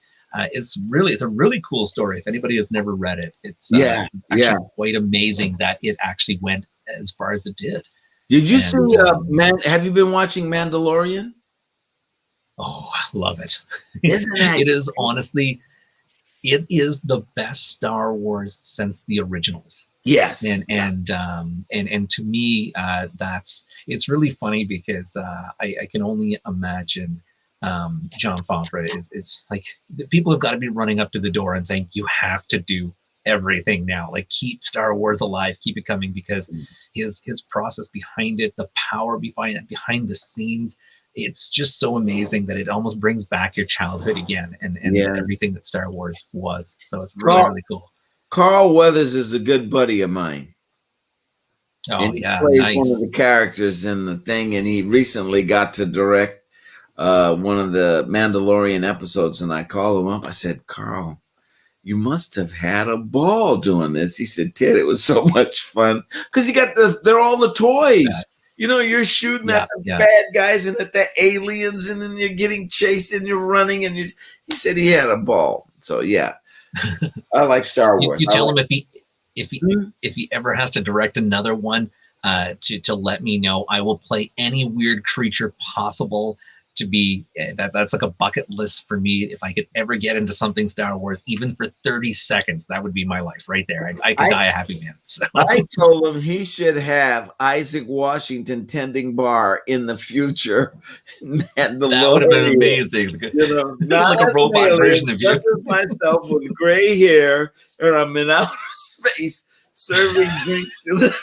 it's a really cool story. If anybody has never read it, it's actually quite amazing that it actually went as far as it did. Did you see have you been watching Mandalorian? Oh, I love it. Isn't that it is honestly, it is the best Star Wars since the originals. Yes. And to me, it's really funny because I can only imagine John Favreau is like, the people have got to be running up to the door and saying, you have to do everything now, like keep Star Wars alive, keep it coming, because his process behind it, the power behind the scenes, it's just so amazing that it almost brings back your childhood again, and everything that Star Wars was. So it's really cool. Carl Weathers is a good buddy of mine. Oh, and he yeah, plays nice. one of the characters in the thing, and he recently got to direct one of the Mandalorian episodes, and I called him up. I said, Carl, you must have had a ball doing this. He said, Ted, it was so much fun because you got they're all the toys. Yeah. You know, you're shooting at the bad guys and at the aliens, and then you're getting chased and you're running, and he said he had a ball. So yeah, I like Star Wars. You tell him if he ever has to direct another one, to let me know. I will play any weird creature possible. To be that's like a bucket list for me. If I could ever get into something Star Wars, even for 30 seconds, that would be my life right there. I could die a happy man. So. I told him he should have Isaac Washington tending bar in the future. That would have been amazing. You know, not like a robot version of you. Myself with gray hair, and I'm in outer space serving drinks.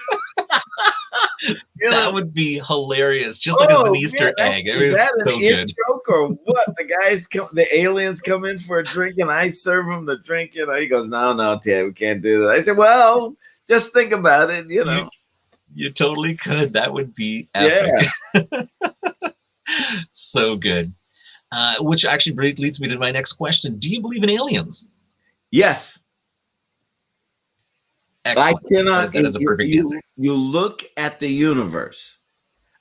That would be hilarious, just like as an Easter egg. I mean, is that so an good. in-joke or what? The aliens come in for a drink, and I serve them the drink, and he goes, "No, Ted, we can't do that." I said, "Well, just think about it, you know." You totally could. That would be epic. Yeah. So good. Which actually leads me to my next question: do you believe in aliens? Yes. Excellent. I cannot. That is a perfect answer. You look at the universe.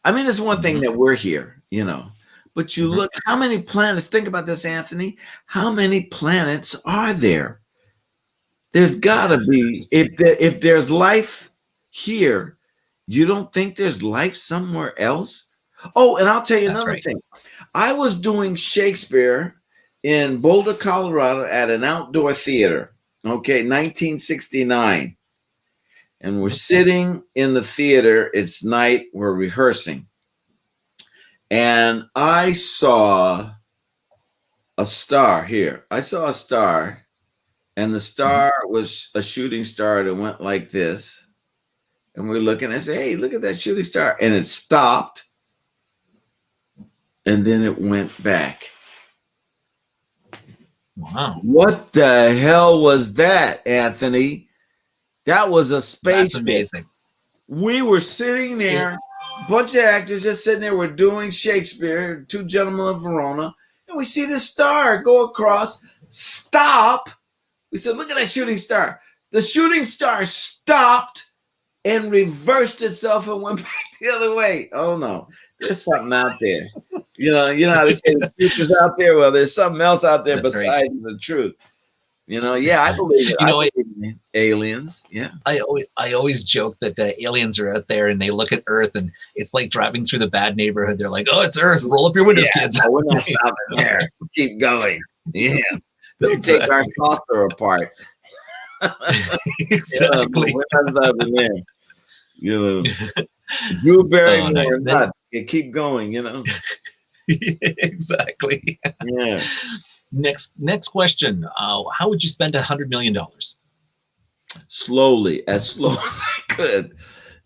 I mean, it's one thing that we're here, you know, but you look, how many planets? Think about this, Anthony. How many planets are there? There's got to be. If there's life here, you don't think there's life somewhere else? Oh, and I'll tell you another thing. I was doing Shakespeare in Boulder, Colorado, at an outdoor theater. Okay, 1969. And we're sitting in the theater. It's night. We're rehearsing. And I saw a star here. I saw a star. And the star was a shooting star that went like this. And we're looking and say, hey, look at that shooting star. And it stopped. and then it went back. Wow. What the hell was that, Anthony? That was a spaceship. That's amazing. We were sitting there, a bunch of actors just sitting there. We're doing Shakespeare, Two Gentlemen of Verona, and we see this star go across, stop. We said, look at that shooting star. The shooting star stopped and reversed itself and went back the other way. Oh, no. There's something out there. You know how they say the truth is out there? Well, there's something else out there besides the truth. Yeah, I believe it. I believe in aliens. Yeah. I always joke that aliens are out there and they look at Earth and it's like driving through the bad neighborhood. They're like, oh, it's Earth. Roll up your windows, kids. No, we're not stopping there. Keep going. Yeah. They'll take our saucer apart. Exactly. We're not stopping there. Drew Barrymore nice. or not. Keep going, Exactly. Yeah. Next question. How would you spend $100 million? Slowly, as slow as I could.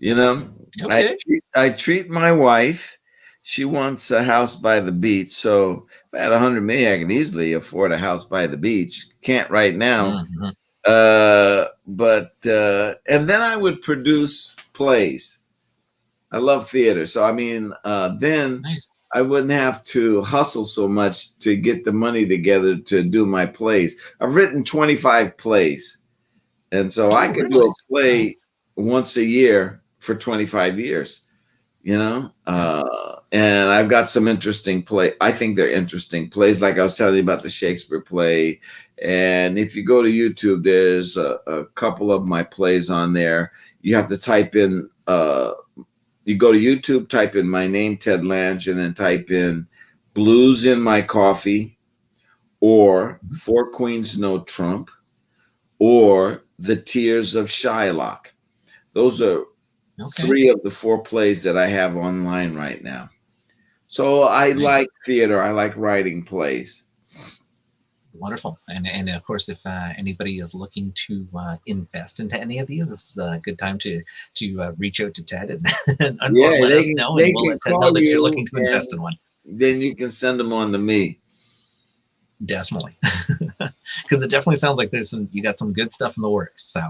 Okay. I treat my wife. She wants a house by the beach. So if I had $100 million, I could easily afford a house by the beach. Can't right now. Mm-hmm. And then I would produce plays. I love theater. So, then Nice. I wouldn't have to hustle so much to get the money together to do my plays. I've written 25 plays. And so I could do a play once a year for 25 years, and I've got some interesting I think they're interesting plays. Like I was telling you about the Shakespeare play. And if you go to YouTube, there's a couple of my plays on there. You have to type in, you go to YouTube, type in my name, Ted Lange, and then type in Blues in My Coffee or Four Queens, No Trump or The Tears of Shylock. Those are 3 of the 4 plays that I have online right now. So I like theater. I like writing plays. Wonderful. And of course, if anybody is looking to invest into any of these, this is a good time to reach out to Ted and let us know. And we'll let Ted know that you're looking to invest in one. Then you can send them on to me. Definitely. Because it definitely sounds like you got some good stuff in the works. So,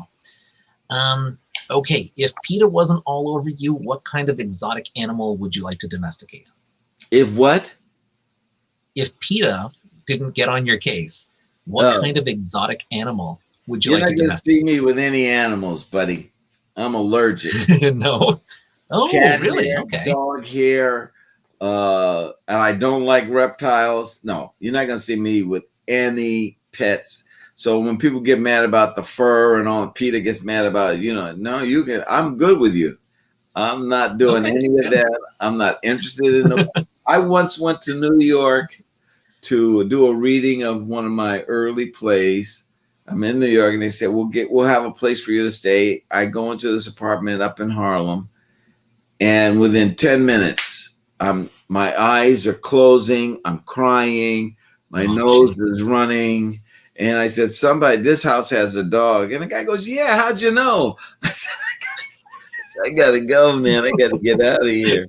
okay. If PETA wasn't all over you, what kind of exotic animal would you like to domesticate? If what? If PETA didn't get on your case, what kind of exotic animal would you like to domesticate? You're not going to see me with any animals, buddy. I'm allergic. No. Oh, cat really? Hair, okay. Dog hair. And I don't like reptiles. No, you're not going to see me with any pets. So when people get mad about the fur and all, PETA gets mad about, no, you can. I'm good with you. I'm not doing any of that. I'm not interested in them. I once went to New York to do a reading of one of my early plays. I'm in New York, and they said, we'll have a place for you to stay. I go into this apartment up in Harlem, and within 10 minutes, my eyes are closing. I'm crying. My nose is running. And I said, this house has a dog. And the guy goes, yeah, how'd you know? I said, I got to go, man. I got to get out of here.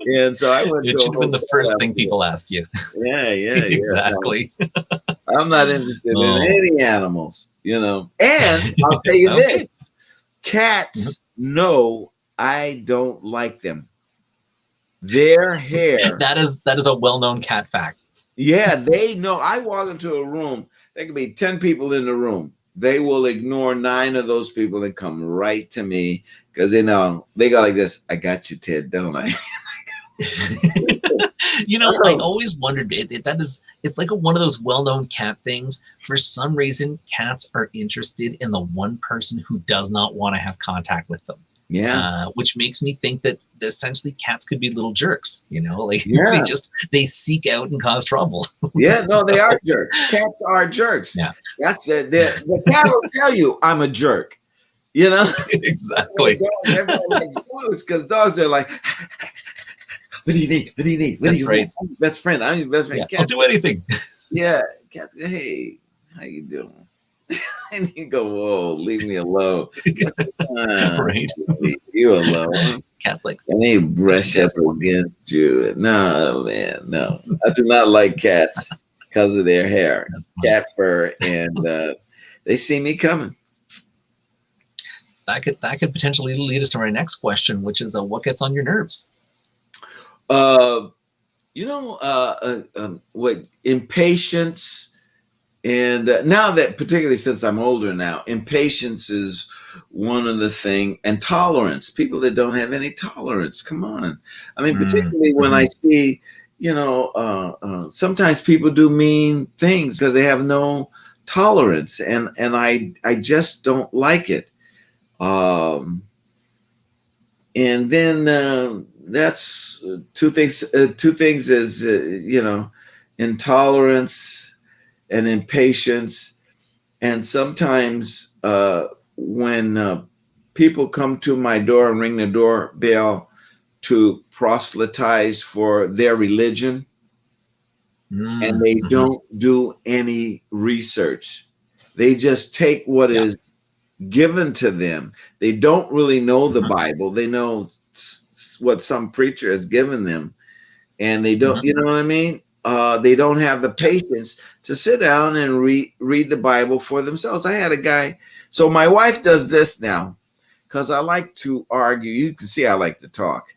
And so I went. It should have been the first thing people ask you. Yeah, exactly. I'm not interested in any animals, And I'll tell you this: cats know I don't like them. Their hair. That is a well-known cat fact. Yeah, they know. I walk into a room. There could be 10 people in the room. They will ignore 9 of those people and come right to me because they know they go like this. I got you, Ted, don't I? I always wondered it's like one of those well-known cat things. For some reason, cats are interested in the one person who does not want to have contact with them. Yeah. Which makes me think that essentially cats could be little jerks, they seek out and cause trouble. Yeah, no, they are jerks. Cats are jerks. Yeah. That's the cat will tell you I'm a jerk. Exactly. Everybody likes dogs because dogs are like, what do you need? What do you need? What do you right. I'm your best friend. I'm your best friend. Yeah, I'll do anything. Yeah. Cats, hey, how you doing? And you go, whoa, leave me alone. Right. Leave you alone. Cat's like, And they brush up against you. No, man, no. I do not like cats because of their hair, cat fur, and they see me coming. that could potentially lead us to our next question, which is what gets on your nerves? What impatience. And now that, particularly since I'm older now, impatience is one of the things, and tolerance. People that don't have any tolerance. Come on. I mean, particularly when I see, sometimes people do mean things because they have no tolerance, and I just don't like it. And then that's two things. Two things is intolerance and impatience. And sometimes when people come to my door and ring the doorbell to proselytize for their religion, and they don't do any research, they just take what is given to them. They don't really know the Bible. They know what some preacher has given them, and they don't, you know what I mean? They don't have the patience to sit down and read the Bible for themselves. I had a guy. So my wife does this now because I like to argue. You can see I like to talk.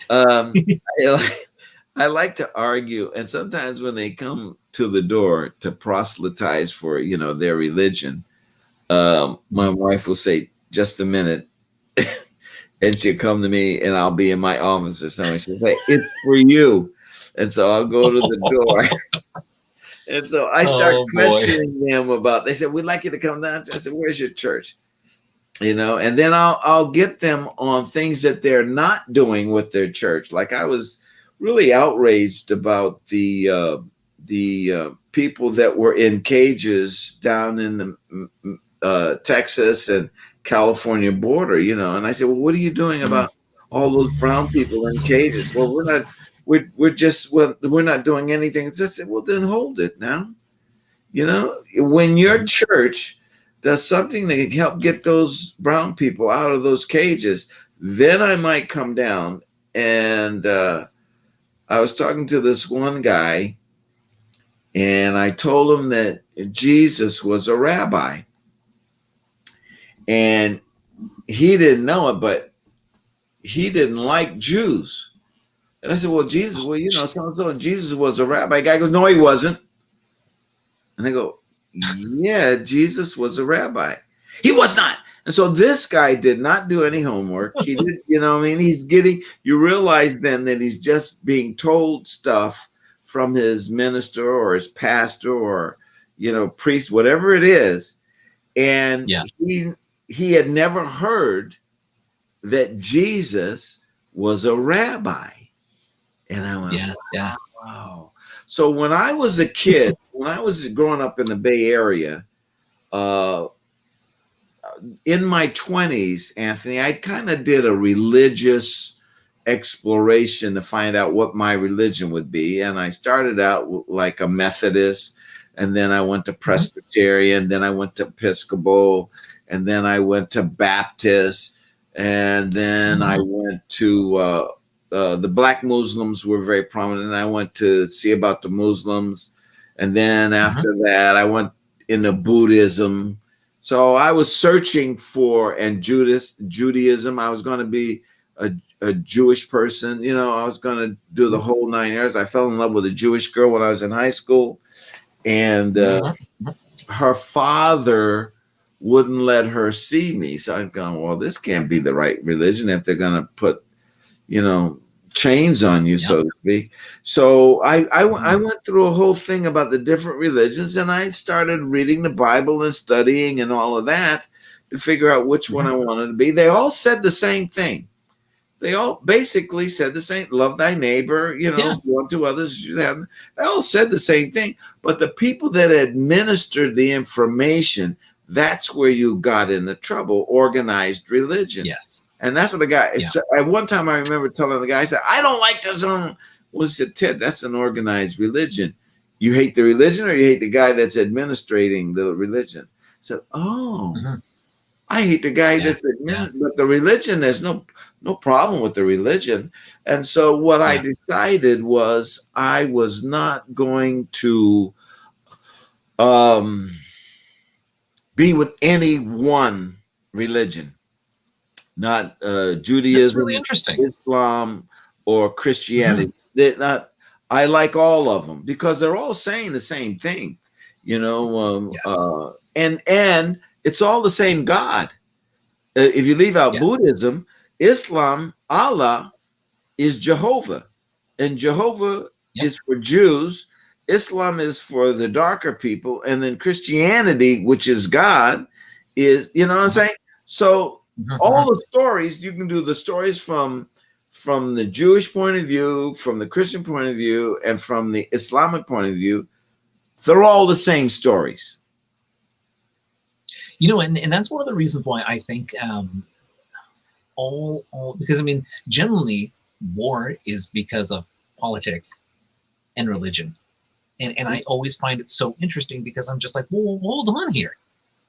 I like to argue. And sometimes when they come to the door to proselytize for, their religion, my wife will say, just a minute. And she'll come to me and I'll be in my office or something. She'll say, it's for you. And so I'll go to the door. And so I start questioning them about, they said, we'd like you to come down. I said, where's your church? And then I'll get them on things that they're not doing with their church. Like I was really outraged about the people that were in cages down in the Texas and California border, and I said, well, what are you doing about all those brown people in cages? Well, we're not doing anything. I said, well, then hold it now. When your church does something that can help get those brown people out of those cages, then I might come down. And I was talking to this one guy, and I told him that Jesus was a rabbi. And he didn't know it, but he didn't like Jews. And I said, well, Jesus, so Jesus was a rabbi. The guy goes, no, he wasn't. And I go, yeah, Jesus was a rabbi. He was not. And so this guy did not do any homework. He did, he's giddy. You realize then that he's just being told stuff from his minister or his pastor or, priest, whatever it is. And he had never heard that Jesus was a rabbi. And I went, wow. So when I was a kid, when I was growing up in the Bay Area, in my 20s, Anthony, I kind of did a religious exploration to find out what my religion would be. And I started out like a Methodist, and then I went to Presbyterian, then I went to Episcopal, and then I went to Baptist, and then I went to the Black Muslims were very prominent. And I went to see about the Muslims. And then after that, I went into Buddhism. So I was searching for, and Judaism. I was going to be a Jewish person. I was going to do the whole 9 years. I fell in love with a Jewish girl when I was in high school. And her father wouldn't let her see me. So I've gone, well, this can't be the right religion if they're going to put chains on you, so to speak. So I went through a whole thing about the different religions, and I started reading the Bible and studying and all of that to figure out which one I wanted to be. They all said the same thing. They all basically said the same, love thy neighbor, one to others. They all said the same thing. But the people that administered the information, that's where you got into trouble, organized religion. Yes. And that's what the guy, at one time I remember telling the guy, I said, I don't like this. Well, he said, Ted, that's an organized religion. You hate the religion or you hate the guy that's administrating the religion? said, oh, Hmm. I hate the guy Yeah. that's Yeah. but the religion, there's no problem with the religion. And so what I Yeah. decided was I was not going to um, be with any one religion, not That's really Judaism, interesting. Islam, or Hmm. Christianity. They're not. I like all of them because they're all saying the same thing, you know. Yes. And it's all the same God. If you leave out Yes. Buddhism, Islam, Allah is Jehovah, and Jehovah Yeah. is for Jews. Islam is for the darker people, and then Christianity, which is God, is, you know what I'm saying? So all Hmm. the stories, you can do the stories from the Jewish point of view, from the Christian point of view, and from the Islamic point of view. They're all the same stories. You know, and that's one of the reasons why I think all because I mean, generally war is because of politics and religion. And I always find it so interesting because I'm just like, well, hold on here.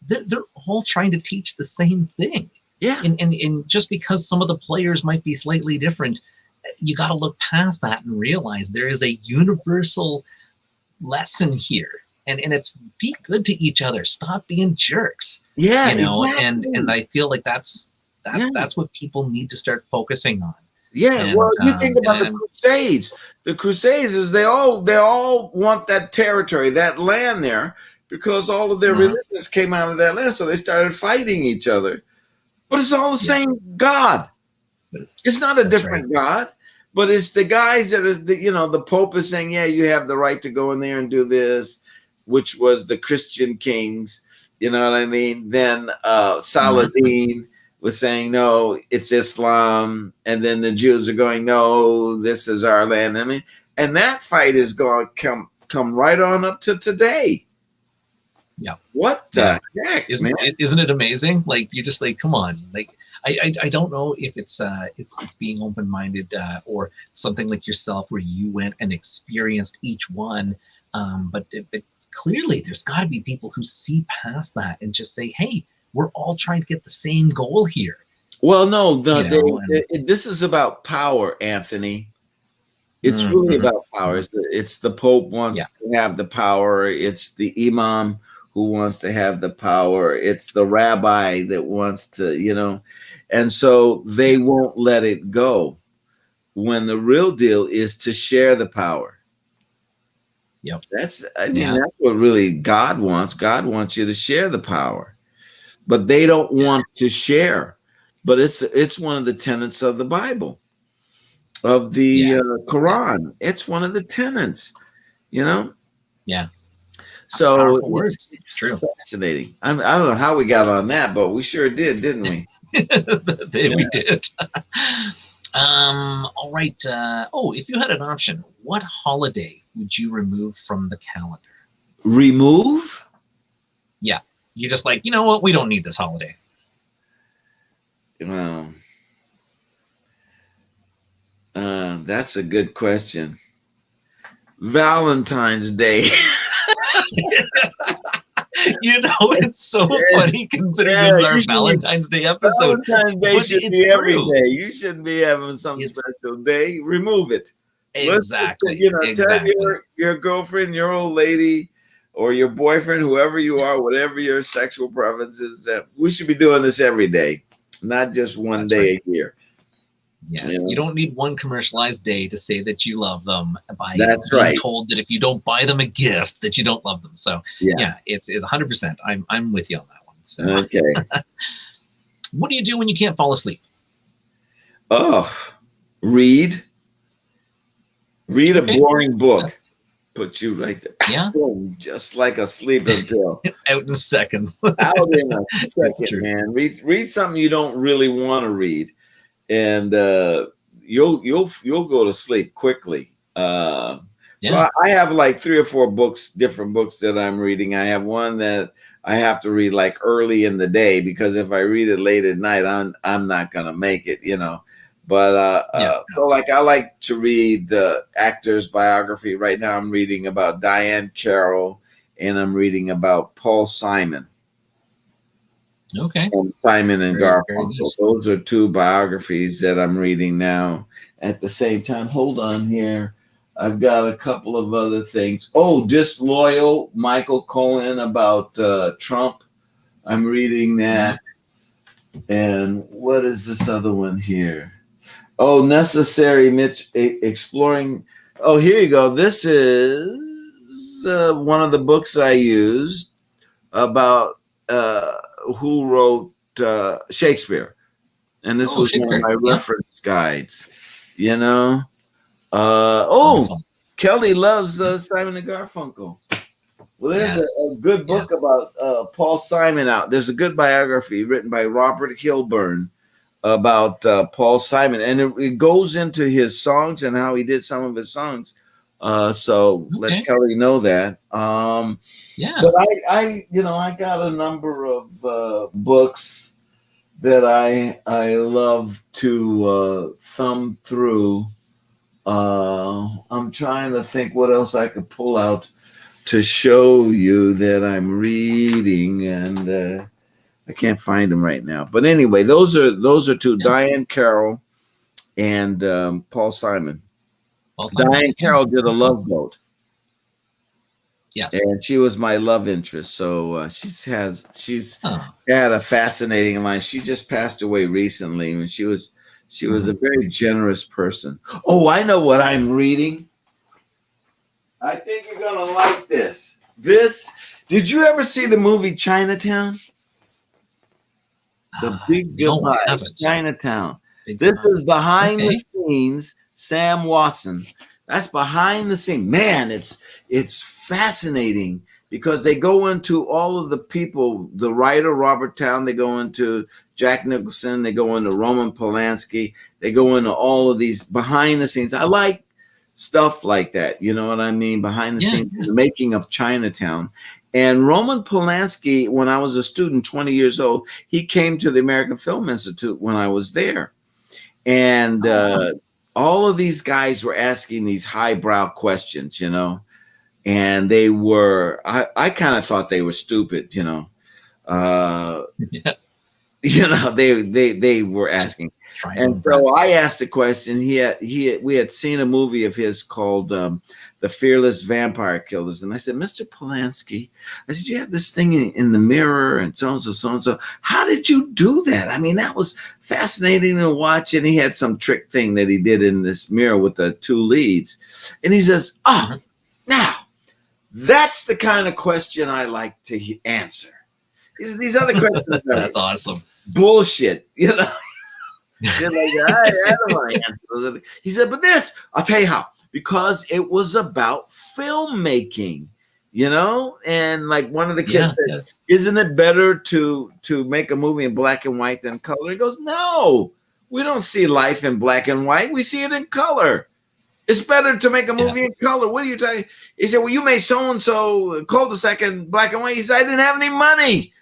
They're all trying to teach the same thing. Yeah. And just because some of the players might be slightly different, you got to look past that and realize there is a universal lesson here. And it's be good to each other. Stop being jerks. Yeah, You know, exactly. and I feel like that's Yeah. that's what people need to start focusing on. Yeah, And well, you think about the Crusades. The Crusades is they all want that territory, that land there, because all of their religions came out of that land, so they started fighting each other. But it's all the same God. It's not a different God, but it's the guys that are, the Pope is saying, yeah, you have the right to go in there and do this, which was the Christian kings. You know what I mean? Then Saladin was saying, no, it's Islam. And then the Jews are going, no, this is our land. I mean, and that fight is going to come right on up to today. Yeah. What the heck, man? Isn't it amazing? Like, you're just like, come on. Like, I don't know if it's being open-minded or something like yourself where you went and experienced each one. But clearly there's got to be people who see past that and just say, hey, we're all trying to get the same goal here. Well, no, this is about power, Anthony. It's really about power. It's the Pope wants to have the power. It's the Imam who wants to have the power. It's the rabbi that wants to, and so they won't let it go when the real deal is to share the power. Yep. That's what really God wants. God wants you to share the power, but they don't want to share. But it's one of the tenets of the Bible, of the Quran. It's one of the tenets, Yeah. So it's true. Fascinating. I don't know how we got on that, but we sure did, didn't we? We did. All right. If you had an option, what holiday would you remove from the calendar? Remove? Yeah. You're just like, you know what? We don't need this holiday. That's a good question. Valentine's Day. It's so funny considering this is our Valentine's Day episode. Valentine's Day should be every day. You shouldn't be having some special day. Remove it. Exactly. Tell your girlfriend, your old lady, or your boyfriend, whoever you are, whatever your sexual preference is, that we should be doing this every day, not just one day a year. Yeah, you don't need one commercialized day to say that you love them by being told that if you don't buy them a gift that you don't love them. So it's 100%. I'm with you on that one. So. Okay. What do you do when you can't fall asleep? Oh, read a boring book. Put you right there. Yeah. Boom, just like a sleeping pill. Out in seconds. Out in a second, man. Read something you don't really want to read. And you'll go to sleep quickly. So I have like 3 or 4 different books that I'm reading. I have one that I have to read like early in the day, because if I read it late at night, I'm not gonna make it, But so like I like to read the actor's biography. Right now I'm reading about Diane Carroll, and I'm reading about Paul Simon. Okay. from Simon and Very, very Garfunkel. good. Those are two biographies that I'm reading now at the same time. Hold on here. I've got a couple of other things. Oh, Disloyal, Michael Cohen about Trump. I'm reading that. And what is this other one here? Oh, Necessary Mitch Exploring. Oh, here you go. This is one of the books I used about who wrote Shakespeare. And this Oh, was one of Shakespeare. my Yeah. reference guides, you know. Wonderful. Kelly loves Simon and Garfunkel. Well, there's Yes. a good book about Paul Simon out. There's a good biography written by Robert Hilburn about Paul Simon, and it goes into his songs and how he did some of his songs. So let Kelly know that. Yeah. But I got a number of books that I love to thumb through. I'm trying to think what else I could pull out to show you that I'm reading, and I can't find them right now. But anyway, those are two, Diane Carroll and Paul Simon. Diane Carroll did A Love Boat. Yes. And she was my love interest. So she's had a fascinating life. She just passed away recently, and she was a very generous person. Oh, I know what I'm reading. I think you're gonna like this. Did you ever see the movie Chinatown? The Big Goodbye, Chinatown. This is behind the scenes. Sam Wasson. That's behind the scene. Man, it's fascinating because they go into all of the people. The writer Robert Towne. They go into Jack Nicholson. They go into Roman Polanski. They go into all of these behind the scenes. I like stuff like that. You know what I mean? Behind the scenes, the making of Chinatown. And Roman Polanski, when I was a student, 20 years old, he came to the American Film Institute when I was there. And all of these guys were asking these highbrow questions, you know, and they were, I kind of thought they were stupid, you know. You know, they were asking. And so I asked a question. We had seen a movie of his called The Fearless Vampire Killers. And I said, Mr. Polanski, I said, you have this thing in the mirror and so and so, so and so. How did you do that? I mean, that was fascinating to watch. And he had some trick thing that he did in this mirror with the two leads. And he says, now, that's the kind of question I like to answer. These other questions that's awesome. Bullshit, you know. Like, I don't want to answer. He said, but this, I'll tell you how, because it was about filmmaking, you know? And like one of the kids said, isn't it better to make a movie in black and white than color? He goes, no, we don't see life in black and white. We see it in color. It's better to make a movie in color. What are you talking? He said, well, you made so-and-so cul-de-sac in black and white. He said, I didn't have any money.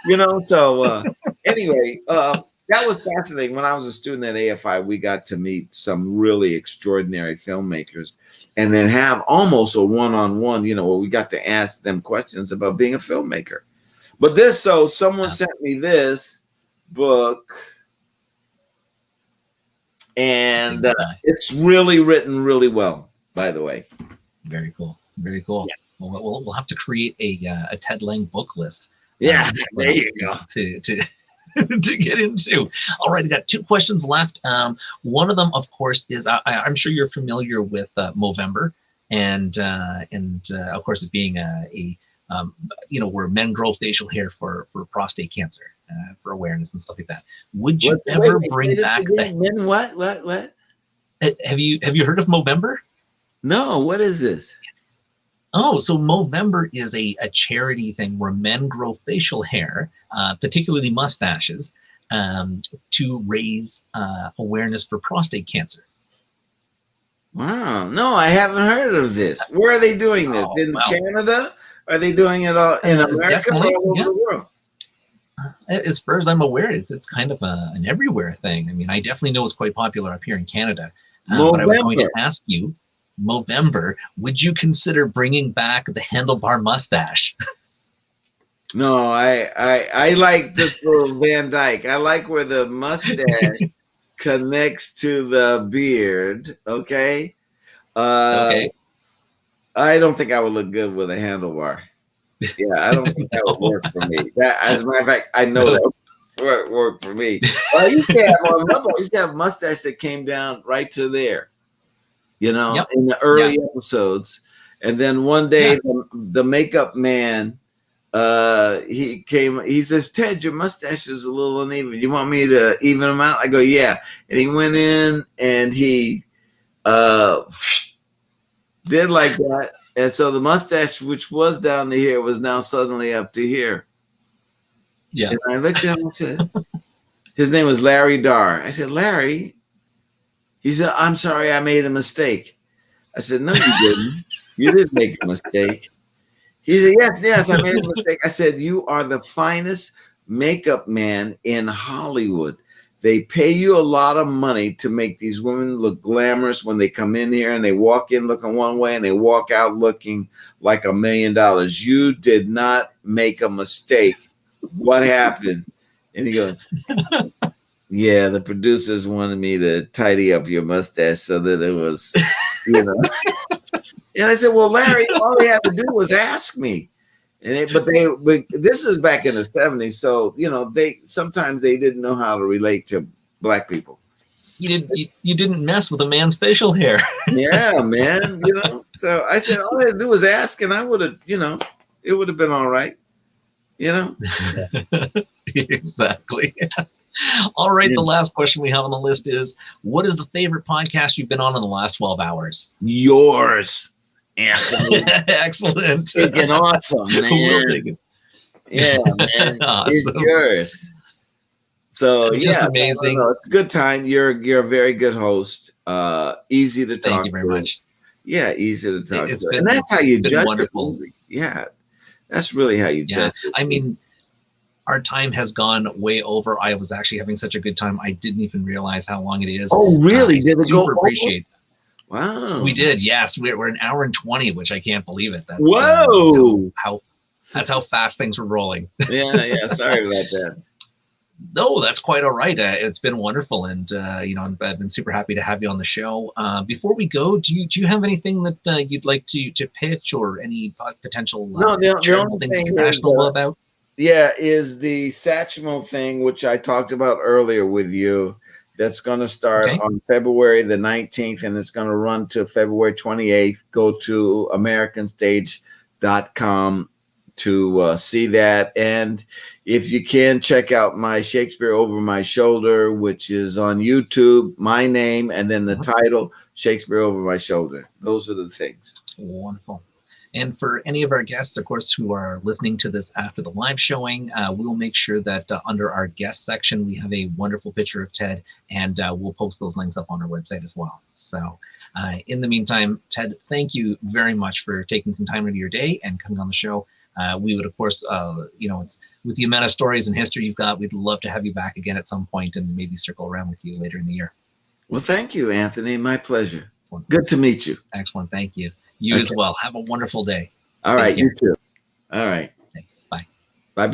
You know, so anyway, that was fascinating. When I was a student at AFI, we got to meet some really extraordinary filmmakers and then have almost a one-on-one, you know, where we got to ask them questions about being a filmmaker. But someone sent me this book, and it's really written really well, by the way. Very cool. Very cool. Yeah. We'll have to create a Ted Lang book list. Yeah, there you go. To get into. All right, I got 2 questions left. One of them, of course, is I'm sure you're familiar with Movember, and of course, it being where men grow facial hair for prostate cancer, for awareness and stuff like that. Would you ever bring back the men? What? Have you heard of Movember? No. What is this? Oh, so Movember is a charity thing where men grow facial hair, particularly mustaches, to raise awareness for prostate cancer. Wow. No, I haven't heard of this. Where are they doing this? In Canada? Are they doing it all in America or all over the world? As far as I'm aware, it's kind of an everywhere thing. I mean, I definitely know it's quite popular up here in Canada. But I was going to ask you, Movember, would you consider bringing back the handlebar mustache? No, I like this little Van Dyke. I like where the mustache connects to the beard. Okay. Okay. I don't think I would look good with a handlebar. Yeah, I don't think that would work for me. That, as a matter of fact, I know that would work for me. I used to have on remember, I used to have a mustache that came down right to there. You know, Yep. in the early episodes, and then one day the makeup man, he came. He says, "Ted, your mustache is a little uneven. You want me to even them out?" I go, "Yeah." And he went in and he did like that. And so the mustache, which was down to here, was now suddenly up to here. Yeah. And I looked at him and said, his name was Larry Darr. I said, "Larry?" He said, "I'm sorry, I made a mistake." I said, "No, you didn't. You didn't make a mistake." He said, yes, I made a mistake. I said, "You are the finest makeup man in Hollywood. They pay you a lot of money to make these women look glamorous when they come in here, and they walk in looking one way and they walk out looking like $1 million. You did not make a mistake. What happened?" And he goes, "Yeah, the producers wanted me to tidy up your mustache so that it was, you know." And I said, "Well, Larry, all they had to do was ask me." But this is back in the 70s, so you know they sometimes they didn't know how to relate to black people. You didn't mess with a man's facial hair. Yeah, man, you know. So I said, all they had to do was ask, and I would have, you know, it would have been all right, you know. Exactly. All right. Yeah. The last question we have on the list is, what is the favorite podcast you've been on in the last 12 hours? Yours, Anthony. Excellent. Freaking awesome, man. We'll take it. Yeah, man. Awesome. It's yours. So Just yeah, amazing. no, it's a good time. You're a very good host. Easy to talk. Thank you very much. Yeah, easy to talk. It's to. been, And that's how you judge wonderful. a movie. Yeah, that's really how you judge. I mean, our time has gone way over. I was actually having such a good time. I didn't even realize how long it is. Oh, really? Did it go over? Appreciate. Wow. We did. Yes, we're an hour and 20, which I can't believe it. That's whoa. That's how fast things were rolling. Yeah. Sorry about that. No, that's quite all right. It's been wonderful, and you know, I've been super happy to have you on the show. Before we go, do you have anything that you'd like to pitch, or any potential charitable things you're passionate about? Yeah, is the Satchmo thing, which I talked about earlier with you. That's going to start on February the 19th, and it's going to run to February 28th. Go to americanstage.com to see that. And if you can, check out my Shakespeare Over My Shoulder, which is on YouTube, my name, and then the title, Shakespeare Over My Shoulder. Those are the things. Wonderful. And for any of our guests, of course, who are listening to this after the live showing, we will make sure that under our guest section, we have a wonderful picture of Ted, and we'll post those links up on our website as well. So in the meantime, Ted, thank you very much for taking some time out of your day and coming on the show. We would, of course, you know, it's with the amount of stories and history you've got, we'd love to have you back again at some point and maybe circle around with you later in the year. Well, thank you, Anthony. My pleasure. Excellent. Good to meet you. Excellent. Thank you. You as well. Have a wonderful day. All right. You too. All right. Thanks. Bye. Bye-bye.